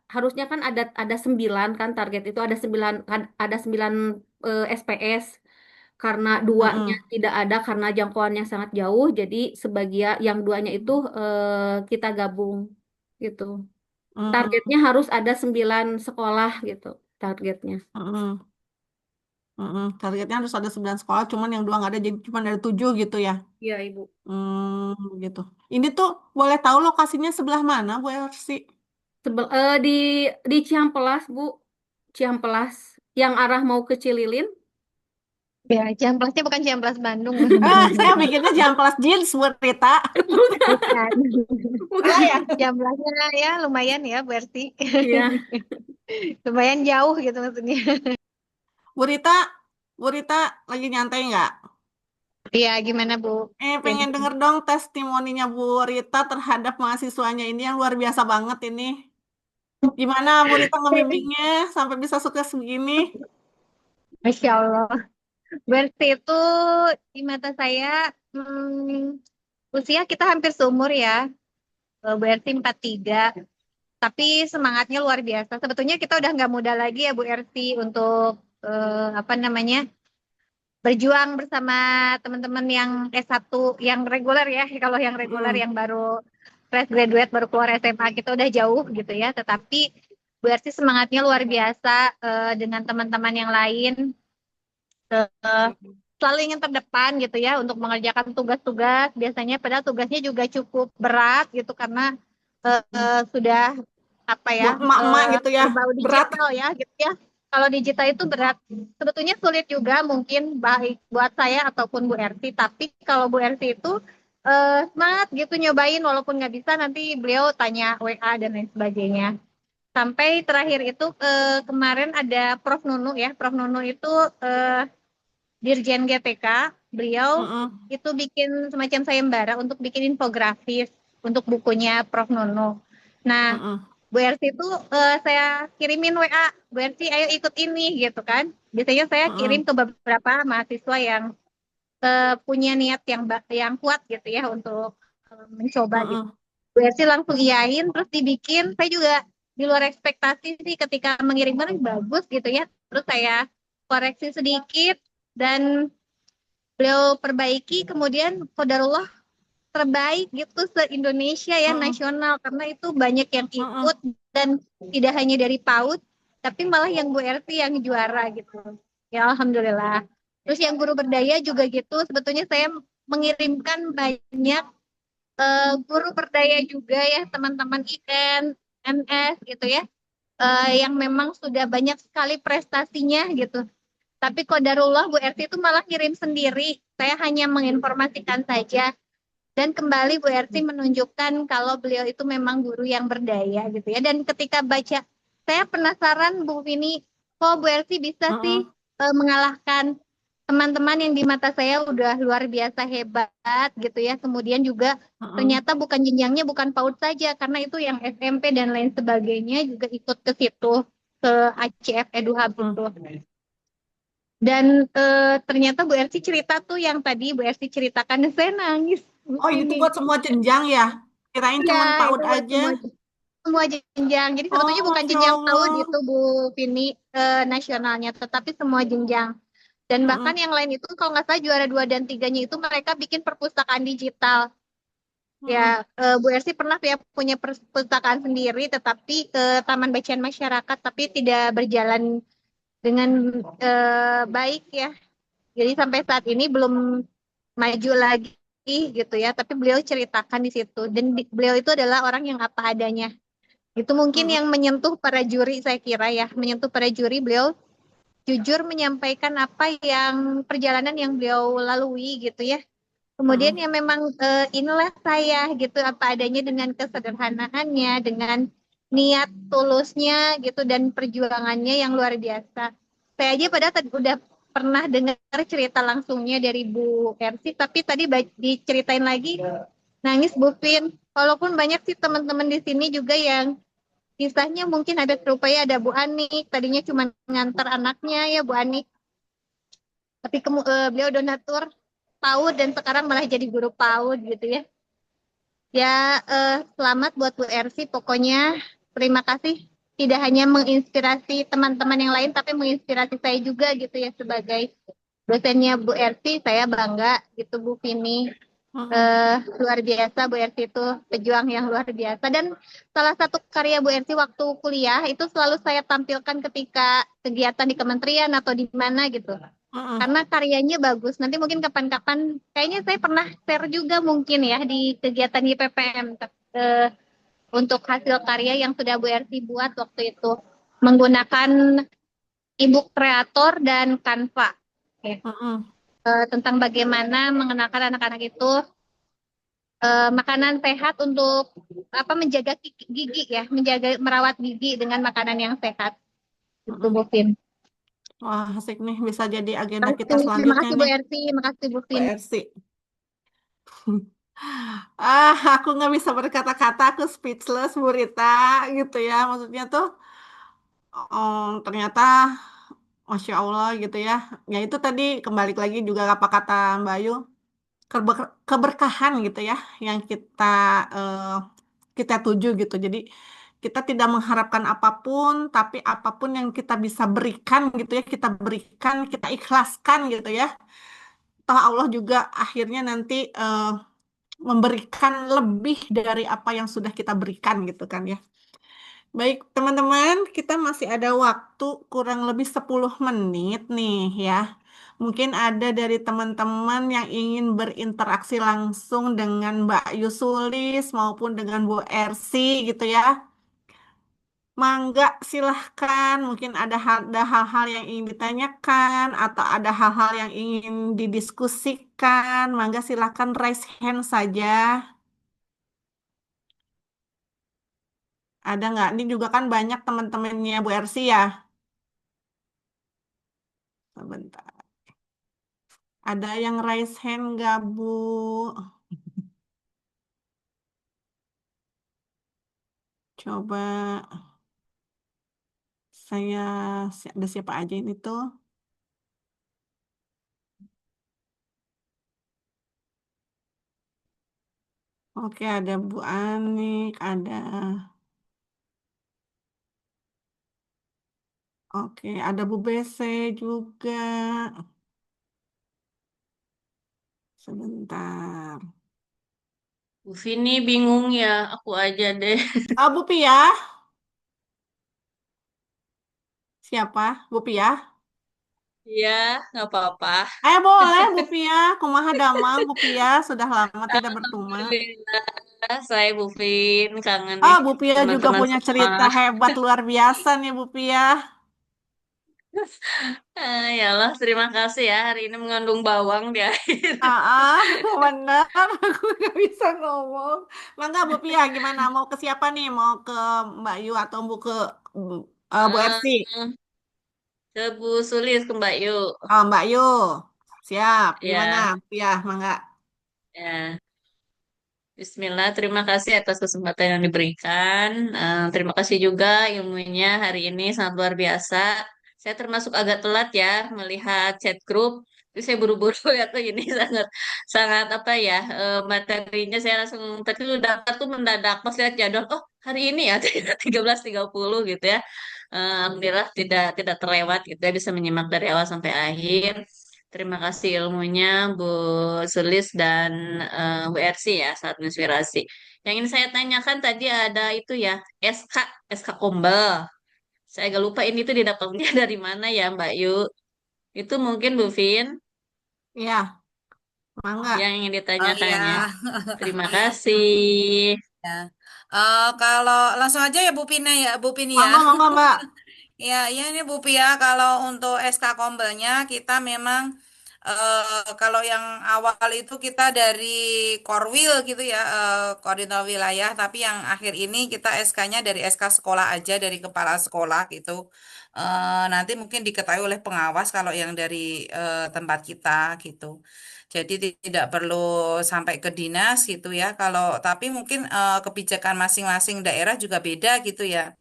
harusnya kan ada 9 kan, target itu ada 9 SPS. Karena duanya Mm-mm. tidak ada karena jangkauannya sangat jauh, jadi sebagian yang duanya itu kita gabung gitu. Mm-mm. Targetnya harus ada 9 sekolah gitu targetnya. Mm-mm. Targetnya harus ada 9 sekolah, cuman yang dua nggak ada, jadi cuma ada 7 gitu ya. Iya, Ibu. Gitu. Ini tuh boleh tahu lokasinya sebelah mana, Bu Elsi? Di Cihampelas, Bu. Cihampelas. yang arah mau ke Cililin. Ya, Ciamplasnya bukan Ciamplas Bandung. Saya bikinnya Ciamplas jeans buat Rita. Bukan. Salah ya? Ciamplasnya ya lumayan ya berarti. Iya. Lumayan jauh gitu maksudnya. Bu Rita, Bu Rita lagi nyantai nggak? Iya, gimana Bu? Pengen denger dong testimoninya Bu Rita terhadap mahasiswanya ini yang luar biasa banget ini. Gimana Bu Rita ngebimbingnya sampai bisa sukses begini? Masya Allah. Berarti itu di mata saya usia kita hampir seumur ya. Berarti 43. Tapi semangatnya luar biasa. Sebetulnya kita udah nggak muda lagi ya Bu Erti untuk apa namanya berjuang bersama teman-teman yang S1 yang reguler ya. Kalau yang reguler Mm. yang baru fresh graduate baru keluar SMA kita udah jauh gitu ya. Tetapi berarti semangatnya luar biasa dengan teman-teman yang lain selalu ingin terdepan gitu ya untuk mengerjakan tugas-tugas. Biasanya padahal tugasnya juga cukup berat gitu karena sudah apa ya Buat emak-emak gitu ya, berbau berat. digital ya gitu ya. Kalau digital itu berat, sebetulnya sulit juga mungkin baik buat saya ataupun Bu Erti. Tapi kalau Bu Erti itu semangat gitu nyobain walaupun nggak bisa nanti beliau tanya WA dan lain sebagainya. Sampai terakhir itu kemarin ada Prof Nunu ya, Prof Nunu itu Dirjen GTK, beliau Mm-mm. itu bikin semacam sayembara untuk bikin infografis untuk bukunya Prof Nunu. Nah, Mm-mm. Bu Ersi itu saya kirimin WA, Bu Ersi ayo ikut ini gitu kan. Biasanya saya kirim Mm-mm. ke beberapa mahasiswa yang punya niat yang kuat gitu ya untuk mencoba gitu. Mm-mm. Bu Ersi langsung iyain, terus dibikin. Saya juga di luar ekspektasi sih ketika mengirimnya bagus gitu ya. Terus saya koreksi sedikit dan beliau perbaiki, kemudian qadarullah terbaik gitu se-Indonesia ya Mm-mm. nasional karena itu banyak yang Mm-mm. ikut dan tidak hanya dari PAUD tapi malah yang Bu Erti yang juara gitu. Ya alhamdulillah. Terus yang guru berdaya juga gitu. Sebetulnya saya mengirimkan banyak guru berdaya juga ya teman-teman IN, NS gitu ya. Yang memang sudah banyak sekali prestasinya gitu. Tapi qadarullah Bu Erti itu malah kirim sendiri. Saya hanya menginformasikan saja. Dan kembali Bu Erti menunjukkan kalau beliau itu memang guru yang berdaya gitu ya. Dan ketika baca, saya penasaran Bu Vini, kok Bu Erti bisa sih Mm-mm. mengalahkan teman-teman yang di mata saya udah luar biasa hebat gitu ya. Kemudian juga Mm-mm. ternyata bukan jenjangnya bukan PAUD saja, karena itu yang SMP dan lain sebagainya juga ikut ke situ, ke ACF EduHub Mm. itu. Dan ternyata Bu Ersi cerita tuh yang tadi Bu Ersi ceritakan dan saya nangis Bu Oh, itu ini. buat semua jenjang ya? Kirain Ya, cuman itu PAUD buat aja. semua jenjang. Jadi Oh, sebetulnya bukan Masya jenjang PAUD Allah. itu Bu Vini nasionalnya, tetapi semua jenjang. Dan bahkan Mm-mm. yang lain itu kalau nggak salah juara 2 dan 3-nya itu mereka bikin perpustakaan digital. Mm-mm. Ya, Bu Ersi pernah ya punya perpustakaan sendiri, tetapi Taman Bacaan Masyarakat, tapi tidak berjalan dengan baik ya. Jadi sampai saat ini belum maju lagi gitu ya, tapi beliau ceritakan di situ dan beliau itu adalah orang yang apa adanya. Itu mungkin Mm-mm. yang menyentuh para juri saya kira ya, menyentuh para juri beliau jujur menyampaikan apa yang perjalanan yang beliau lalui gitu ya. Kemudian Mm-mm. yang memang inilah saya gitu apa adanya dengan kesederhanaannya, dengan niat tulusnya gitu dan perjuangannya yang luar biasa. Saya aja pada tadi udah pernah dengar cerita langsungnya dari Bu Ersi, tapi tadi diceritain lagi nangis Bu Vin. Walaupun banyak sih teman-teman di sini juga yang kisahnya mungkin ada serupa ya, ada Bu Anik, tadinya cuma ngantar anaknya ya Bu Anik, tapi beliau donatur PAUD dan sekarang malah jadi guru PAUD gitu ya. Ya, selamat buat Bu Ersi. Pokoknya terima kasih. Tidak hanya menginspirasi teman-teman yang lain, tapi menginspirasi saya juga gitu ya sebagai dosennya Bu Ersi. Saya bangga gitu Bu Vini. Mm-mm. Luar biasa Bu Ersi itu pejuang yang luar biasa. Dan salah satu karya Bu Ersi waktu kuliah itu selalu saya tampilkan ketika kegiatan di kementerian atau di mana gitu Mm-mm. karena karyanya bagus. Nanti mungkin kapan-kapan, kayaknya saya pernah share juga mungkin ya di kegiatan YPPM eh, untuk hasil karya yang sudah Bu Erti buat waktu itu menggunakan e-book kreator dan Canva. Oke. Mm-mm. Tentang bagaimana mengenalkan anak-anak itu makanan sehat untuk apa menjaga gigi ya, menjaga merawat gigi dengan makanan yang sehat. Itu Mm-mm. Bu Fin. Wah, asik nih. Bisa jadi agenda kita Makasih, terima selanjutnya kasih Bu nih, Erti, makasih Bu Bu Fin. Ersi. Aku nggak bisa berkata-kata, aku speechless, Bu Rita, gitu ya. Maksudnya tuh, ternyata, Masya Allah gitu ya. Ya itu tadi kembali lagi juga apa kata Mbak Ayu, keberkahan gitu ya, yang eh, kita tuju gitu. Jadi kita tidak mengharapkan apapun, tapi apapun yang kita bisa berikan gitu ya, kita berikan, kita ikhlaskan gitu ya. Toh Allah juga akhirnya nanti memberikan lebih dari apa yang sudah kita berikan gitu kan ya. Baik, teman-teman, kita masih ada waktu kurang lebih 10 menit nih ya. Mungkin ada dari teman-teman yang ingin berinteraksi langsung dengan Mbak Yusulis maupun dengan Bu Ersi gitu ya. Mangga, silahkan. Mungkin ada hal-hal yang ingin ditanyakan atau ada hal-hal yang ingin didiskusikan. Mangga, silahkan raise hand saja. Ada nggak? Ini juga kan banyak teman-temannya Bu Ersi ya. Sebentar. Ada yang raise hand nggak Bu? Coba saya, ada siapa aja ini tuh? Oke, ada Bu Anik, ada Bu Bese juga. Sebentar. Bu Vini bingung ya, aku aja deh. Bu Pia, siapa? Bu Pia? Iya, nggak apa-apa. Boleh Bu Pia. Kumaha damang Bu Pia, sudah lama tidak bertemu. Alhamdulillah, saya Bu Vin, kangen nih Bu Pia juga teman-teman punya semua. cerita hebat luar biasa nih Bu Pia. Ya Allah, terima kasih ya hari ini mengandung bawang di akhir. Benar, aku nggak bisa ngomong. Mangga Bu Pia, gimana? Mau ke siapa nih? Mau ke Mbak Yu atau Bu Ersi? Eh, ke Bu Sulis, ke Mbak Yu. Mbak Yu, siap. Gimana? Ya, Bu Pia, mangga. ya. Bismillah, terima kasih atas kesempatan yang diberikan. Terima kasih juga ilmunya hari ini sangat luar biasa. Saya termasuk agak telat ya melihat chat grup. Terus saya buru-buru ya tuh ini sangat sangat apa ya materinya saya langsung tadi tuh daftar tuh mendadak pas lihat jadwal oh hari ini ya 13.30 gitu ya. Alhamdulillah tidak terlewat gitu ya bisa menyimak dari awal sampai akhir. Terima kasih ilmunya Bu Sulis dan Bu Ersi ya saat inspirasi. Yang ingin saya tanyakan tadi ada itu ya SK SK Kombel. Saya agak lupa ini tuh didapatnya dari mana ya Mbak Yu. Itu mungkin Bu Vin Iya, yang mangga. ingin Oh iya. ditanyakannya. Terima kasih. Ya. Kalau langsung aja ya Bu Pina ya, Bu Pini ya. Mangga, mangga Mbak. Ya, iya ini Bu Pia, kalau untuk SK Kombelnya kita memang kalau yang awal itu kita dari Korwil gitu ya, koordinator wilayah, tapi yang akhir ini kita SK-nya dari SK sekolah aja, dari kepala sekolah gitu. Nanti mungkin diketahui oleh pengawas kalau yang dari tempat kita gitu. Jadi tidak perlu sampai ke dinas gitu ya. Kalau tapi mungkin kebijakan masing-masing daerah juga beda gitu ya.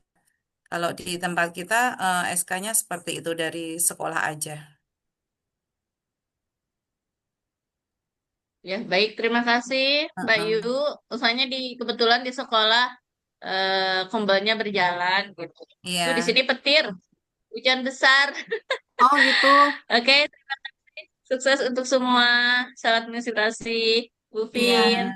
Kalau di tempat kita SK-nya seperti itu dari sekolah aja. Ya, baik. Terima kasih Mbak Yu. Heeh. Usahanya kebetulan di sekolah Kombelnya berjalan gitu. Tuh di Iya, sini petir, hujan besar. Oh gitu. Oke, sukses untuk semua. Salam inspirasi, Bu iya, Vin.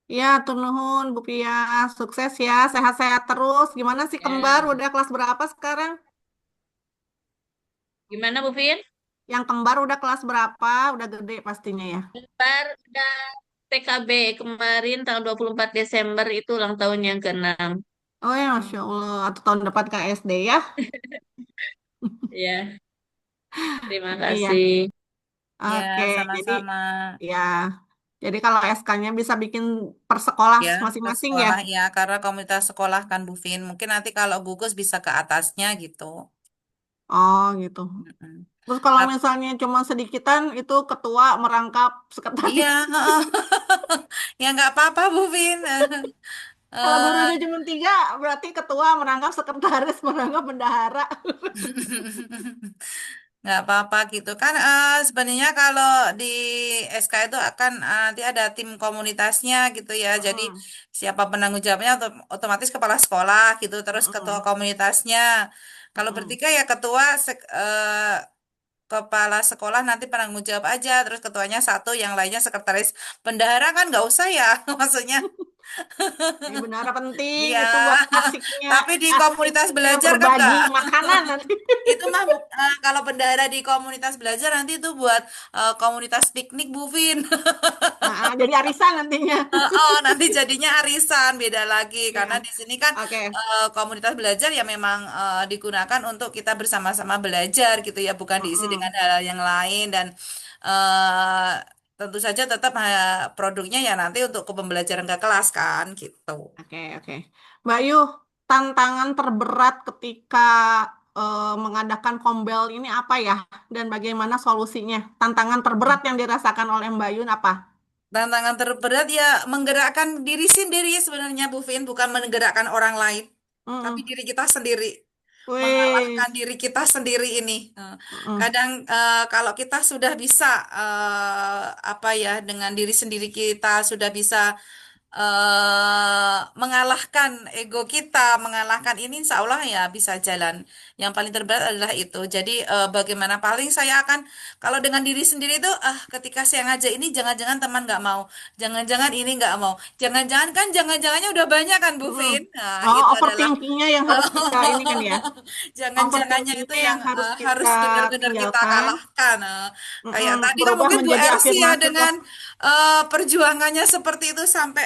Iya, tur nuhun Bu Pia. Sukses ya, sehat-sehat terus. Gimana sih kembar? Ya. Udah kelas berapa sekarang? Gimana Bu Vin? Yang kembar udah kelas berapa? Udah gede pastinya ya. Ntar udah PKB kemarin tanggal 24 Desember itu ulang tahun yang ke-6. Oh ya, Masya Allah. Atau tahun depan ke SD ya. Ya, terima Iya, kasih. Ya, oke. Jadi sama-sama. ya, jadi kalau SK-nya bisa bikin per sekolah Ya, ke masing-masing ya. sekolah ya, karena komunitas sekolah kan Bu Vin. Mungkin nanti kalau gugus bisa ke atasnya gitu. Oh gitu. Mm-mm. Terus kalau Tap- misalnya cuma sedikitan itu ketua merangkap Iya, sekretaris. heeh. Ya nggak apa-apa Bu Vin. Kalau Eh, gurunya cuma tiga, berarti ketua merangkap sekretaris merangkap bendahara. nggak apa-apa gitu kan. Sebenarnya kalau di SK itu akan nanti ada tim komunitasnya gitu ya. Jadi Mm-mm, siapa penanggung jawabnya otomatis kepala sekolah gitu, terus ketua mm-mm, komunitasnya. Kalau mm-mm. bertiga ya ketua kepala sekolah nanti penanggung jawab aja, terus ketuanya satu, yang lainnya sekretaris bendahara kan nggak usah ya, maksudnya. Ini bendahara penting Iya, itu buat asiknya, tapi di komunitas asiknya belajar kan berbagi nggak. makanan nanti. Itu mah kalau bendahara di komunitas belajar nanti itu buat komunitas piknik Bu Vin. Nah, jadi arisan nantinya. Oh, nanti jadinya arisan beda lagi karena Ya, di sini kan oke. komunitas belajar ya memang digunakan untuk kita bersama-sama belajar gitu ya, bukan diisi dengan Mm-mm. hal yang lain dan eh, tentu saja tetap produknya ya nanti untuk ke pembelajaran ke kelas kan gitu. Oke, oke. Mbak Yu, tantangan terberat ketika mengadakan kombel ini apa ya? Dan bagaimana solusinya? Tantangan terberat yang dirasakan oleh Mbak Yun apa? Tantangan terberat ya menggerakkan diri sendiri sebenarnya Bu Vin, bukan menggerakkan orang lain, tapi Mm-mm. diri kita sendiri. Wih. Mengalahkan diri kita sendiri ini. Mm-mm. Kadang kalau kita sudah bisa apa ya dengan diri sendiri kita sudah bisa mengalahkan ego kita, mengalahkan ini, insya Allah ya bisa jalan. Yang paling terberat adalah itu. Jadi bagaimana paling saya akan kalau dengan diri sendiri itu ketika saya ngajak ini jangan-jangan teman nggak mau, jangan-jangan ini nggak mau, jangan-jangan kan jangan-jangannya udah banyak kan Bu Mm-mm. Vin. Nah, Oh, itu adalah overthinkingnya yang harus kita ini kan ya. jangan-jangannya itu Overthinkingnya yang yang harus kita harus benar-benar kita tinggalkan. kalahkan. Kayak Mm-mm. tadi kan Berubah mungkin Bu menjadi Ersi ya afirmatif lah. dengan perjuangannya seperti itu sampai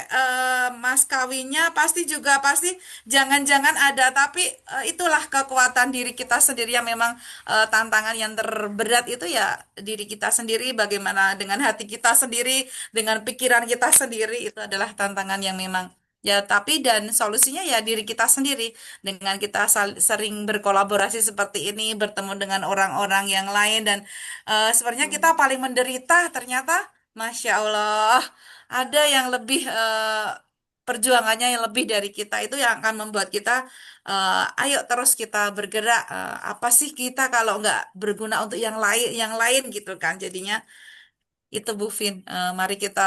mas kawinnya pasti juga pasti jangan-jangan ada, tapi itulah kekuatan diri kita sendiri yang memang tantangan yang terberat itu ya diri kita sendiri, bagaimana dengan hati kita sendiri, dengan pikiran kita sendiri, itu adalah tantangan yang memang. Ya, tapi dan solusinya ya diri kita sendiri dengan kita sering berkolaborasi seperti ini, bertemu dengan orang-orang yang lain dan sebenarnya kita paling menderita ternyata, Masya Allah, ada yang lebih perjuangannya yang lebih dari kita itu yang akan membuat kita ayo terus kita bergerak. Apa sih kita kalau nggak berguna untuk yang lain gitu kan? Jadinya itu Bu Vin, mari kita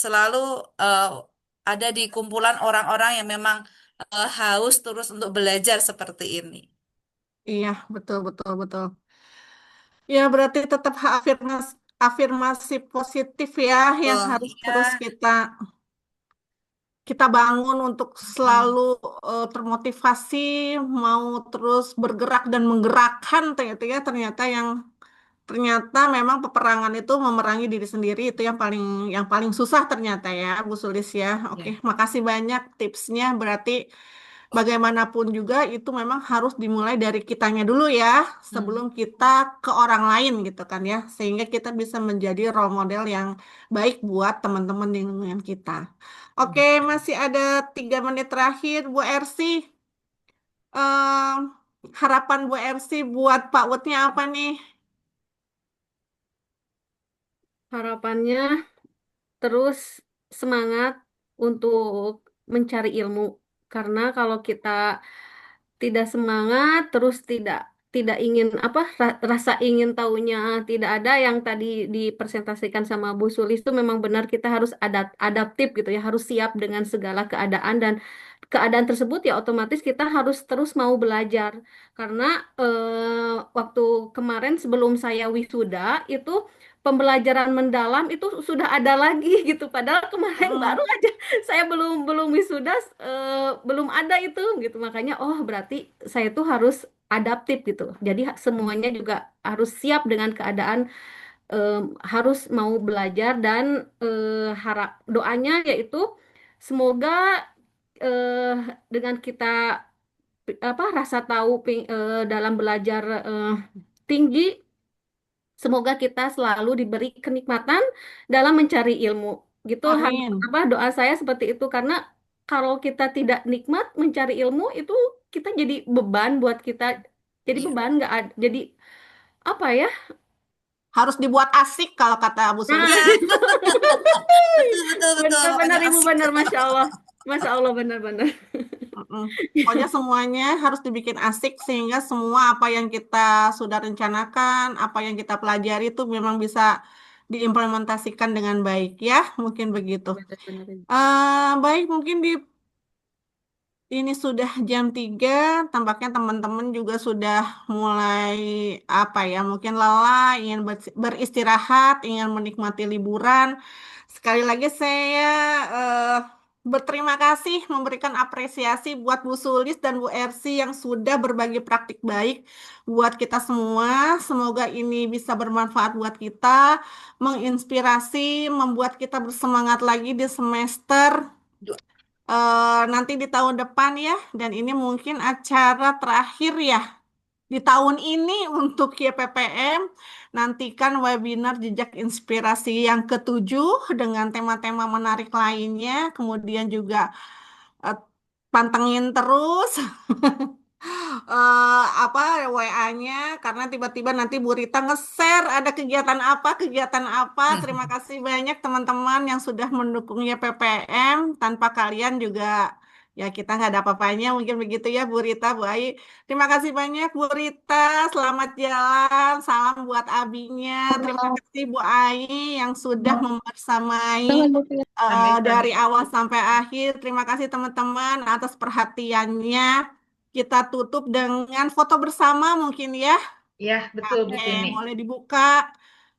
selalu eh, ada di kumpulan orang-orang yang memang haus terus untuk belajar seperti ini. Iya, betul, betul, betul. Ya, berarti tetap afirmasi, afirmasi positif ya yang Tuh, harus iya. terus kita bangun untuk Hmm. selalu termotivasi, mau terus bergerak dan menggerakkan ternyata ya ternyata memang peperangan itu memerangi diri sendiri itu yang paling susah ternyata ya Bu Sulis ya. Oke, Ya. makasih banyak tipsnya. Berarti bagaimanapun juga itu memang harus dimulai dari kitanya dulu ya Hmm. sebelum kita ke orang lain gitu kan ya. Sehingga kita bisa menjadi role model yang baik buat teman-teman di lingkungan kita. Oke, Hmm. masih ada 3 menit terakhir Bu Ersi. Em, harapan Bu Ersi buat Pak Wutnya apa nih? Harapannya terus semangat untuk mencari ilmu. Karena kalau kita tidak semangat, terus tidak ingin apa rasa ingin tahunya tidak ada yang tadi dipresentasikan sama Bu Sulis itu memang benar kita harus adaptif gitu ya, harus siap dengan segala keadaan dan keadaan tersebut ya otomatis kita harus terus mau belajar. Karena waktu kemarin sebelum saya wisuda itu pembelajaran mendalam itu sudah ada lagi gitu. Padahal kemarin baru Mm, aja saya belum belum wisuda, belum ada itu gitu. Makanya oh berarti saya tuh harus adaptif gitu. Jadi semuanya juga harus siap dengan keadaan, harus mau belajar dan harap doanya yaitu semoga dengan kita rasa tahu dalam belajar tinggi. Semoga kita selalu diberi kenikmatan dalam mencari ilmu. Gitu, Amin. doa saya seperti itu karena kalau kita tidak nikmat mencari ilmu itu kita jadi beban buat kita. Jadi Iya. beban nggak ada. Jadi apa ya? Harus dibuat asik kalau kata Abu Sulis. Nah, Betul, betul, betul. benar-benar Makanya Ibu asik. benar, Masya Allah. Masya Allah benar-benar. Mm-mm. Pokoknya semuanya harus dibikin asik sehingga semua apa yang kita sudah rencanakan, apa yang kita pelajari itu memang bisa diimplementasikan dengan baik ya, mungkin begitu. Benar-benar. Baik, mungkin di ini sudah jam 3, tampaknya teman-teman juga sudah mulai apa ya, mungkin lelah, ingin beristirahat, ingin menikmati liburan. Sekali lagi saya eh, berterima kasih memberikan apresiasi buat Bu Sulis dan Bu Ersi yang sudah berbagi praktik baik buat kita semua. Semoga ini bisa bermanfaat buat kita, menginspirasi, membuat kita bersemangat lagi di semester nanti di tahun depan ya. Dan ini mungkin acara terakhir ya di tahun ini untuk YPPM. Nantikan webinar Jejak Inspirasi yang ke-7 dengan tema-tema menarik lainnya. Kemudian juga eh, pantengin terus apa WA-nya karena tiba-tiba nanti Bu Rita nge-share ada kegiatan apa, kegiatan apa. Terima kasih banyak teman-teman yang sudah mendukung YPPM. Tanpa kalian juga ya kita nggak ada apa-apanya. Mungkin begitu ya Bu Rita, Bu Ai. Terima kasih banyak Bu Rita. Selamat jalan. Salam buat abinya. Terima kasih Bu Ai yang sudah membersamai dari Sami-sami. awal sampai akhir. Terima kasih teman-teman atas perhatiannya. Kita tutup dengan foto bersama mungkin ya. Ya, betul Bu Oke, Vini. boleh dibuka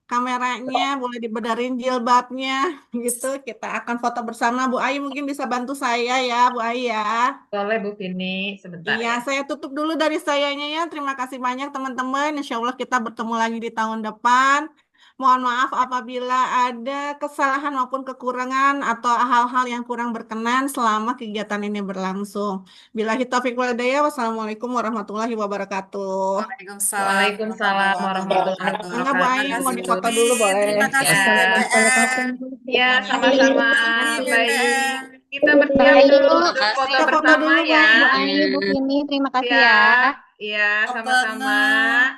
kameranya, boleh dibedarin jilbabnya gitu. Kita akan foto bersama. Bu Ayu mungkin bisa bantu saya ya, Bu Ayu ya. Boleh Bu Vini, sebentar Iya, ya. saya tutup dulu dari sayanya ya. Terima kasih banyak teman-teman. Insya Allah kita bertemu lagi di tahun depan. Mohon maaf apabila ada kesalahan maupun kekurangan atau hal-hal yang kurang berkenan selama kegiatan ini berlangsung. Billahi taufiq wal hidayah. Wassalamualaikum warahmatullahi wabarakatuh. Waalaikumsalam Waalaikumsalam warahmatullahi warahmatullahi wabarakatuh. Enggak, Bu Terima Ayu mau kasih wabarakatuh. Bu dipoto dulu Fin, boleh. terima kasih Ya, BPM, ya terima sama-sama. kasih Baik, BPM. kita bersiap Baik, dulu Terima untuk kasih foto Kita foto bersama dulu, Bu ya. Ayu. Bu Ai, Bu Vini, terima kasih ya. Siap, ya Siap sama-sama. banget.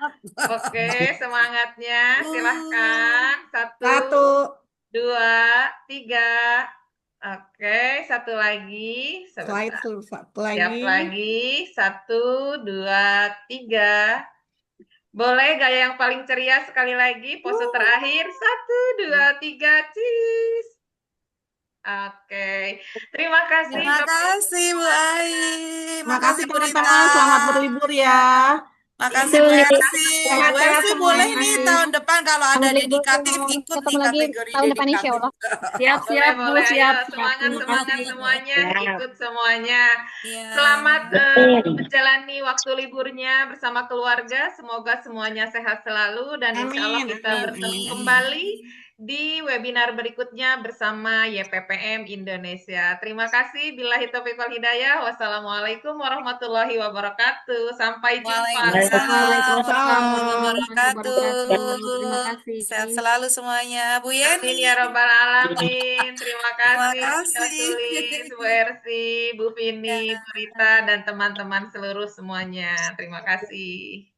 Oke, semangatnya Uh, silahkan. Satu, Satu. 2, 3. Oke, satu lagi. Slide Sebentar. satu Siap lagi. lagi. Satu, 2, 3. Boleh gaya yang paling ceria sekali lagi. Pose terakhir. Satu, 2, 3. Cheese. Oke. Terima kasih Terima Bapak Ibu kasih Bu Ai, Makasih makasih Bu Rita, teman-teman. Selamat berlibur ya. makasih Bu Betul, Ersi. Bu Sehat-sehat Ersi boleh nih semuanya. tahun depan kalau ada selamat libur. dedikatif ikut Ketemu nih lagi kategori tahun depan insya dedikatif. Allah. Boleh, Siap-siap, Bu, boleh. Ayo, siap-siap. semangat, Terima semangat kasih. semuanya. Ikut semuanya. Iya. Selamat menjalani waktu liburnya bersama keluarga. Semoga semuanya sehat selalu dan insya Allah Amin, kita amin, bertemu amin. kembali di webinar berikutnya bersama YPPM Indonesia. Terima kasih. Billahi taufiq wal hidayah. Wassalamualaikum warahmatullahi wabarakatuh. Sampai jumpa. Waalaikumsalam warahmatullahi Waalaikumsalam. wabarakatuh. Wabarakatuh. Terima kasih. Sehat selalu semuanya. Bu Amin Yeni, ya Robbal Alamin. Terima terima kasih Mbak kasih. Sulis, Bu Ersi, Bu Vini, Ya. Bu Rita, dan teman-teman seluruh semuanya. Terima kasih.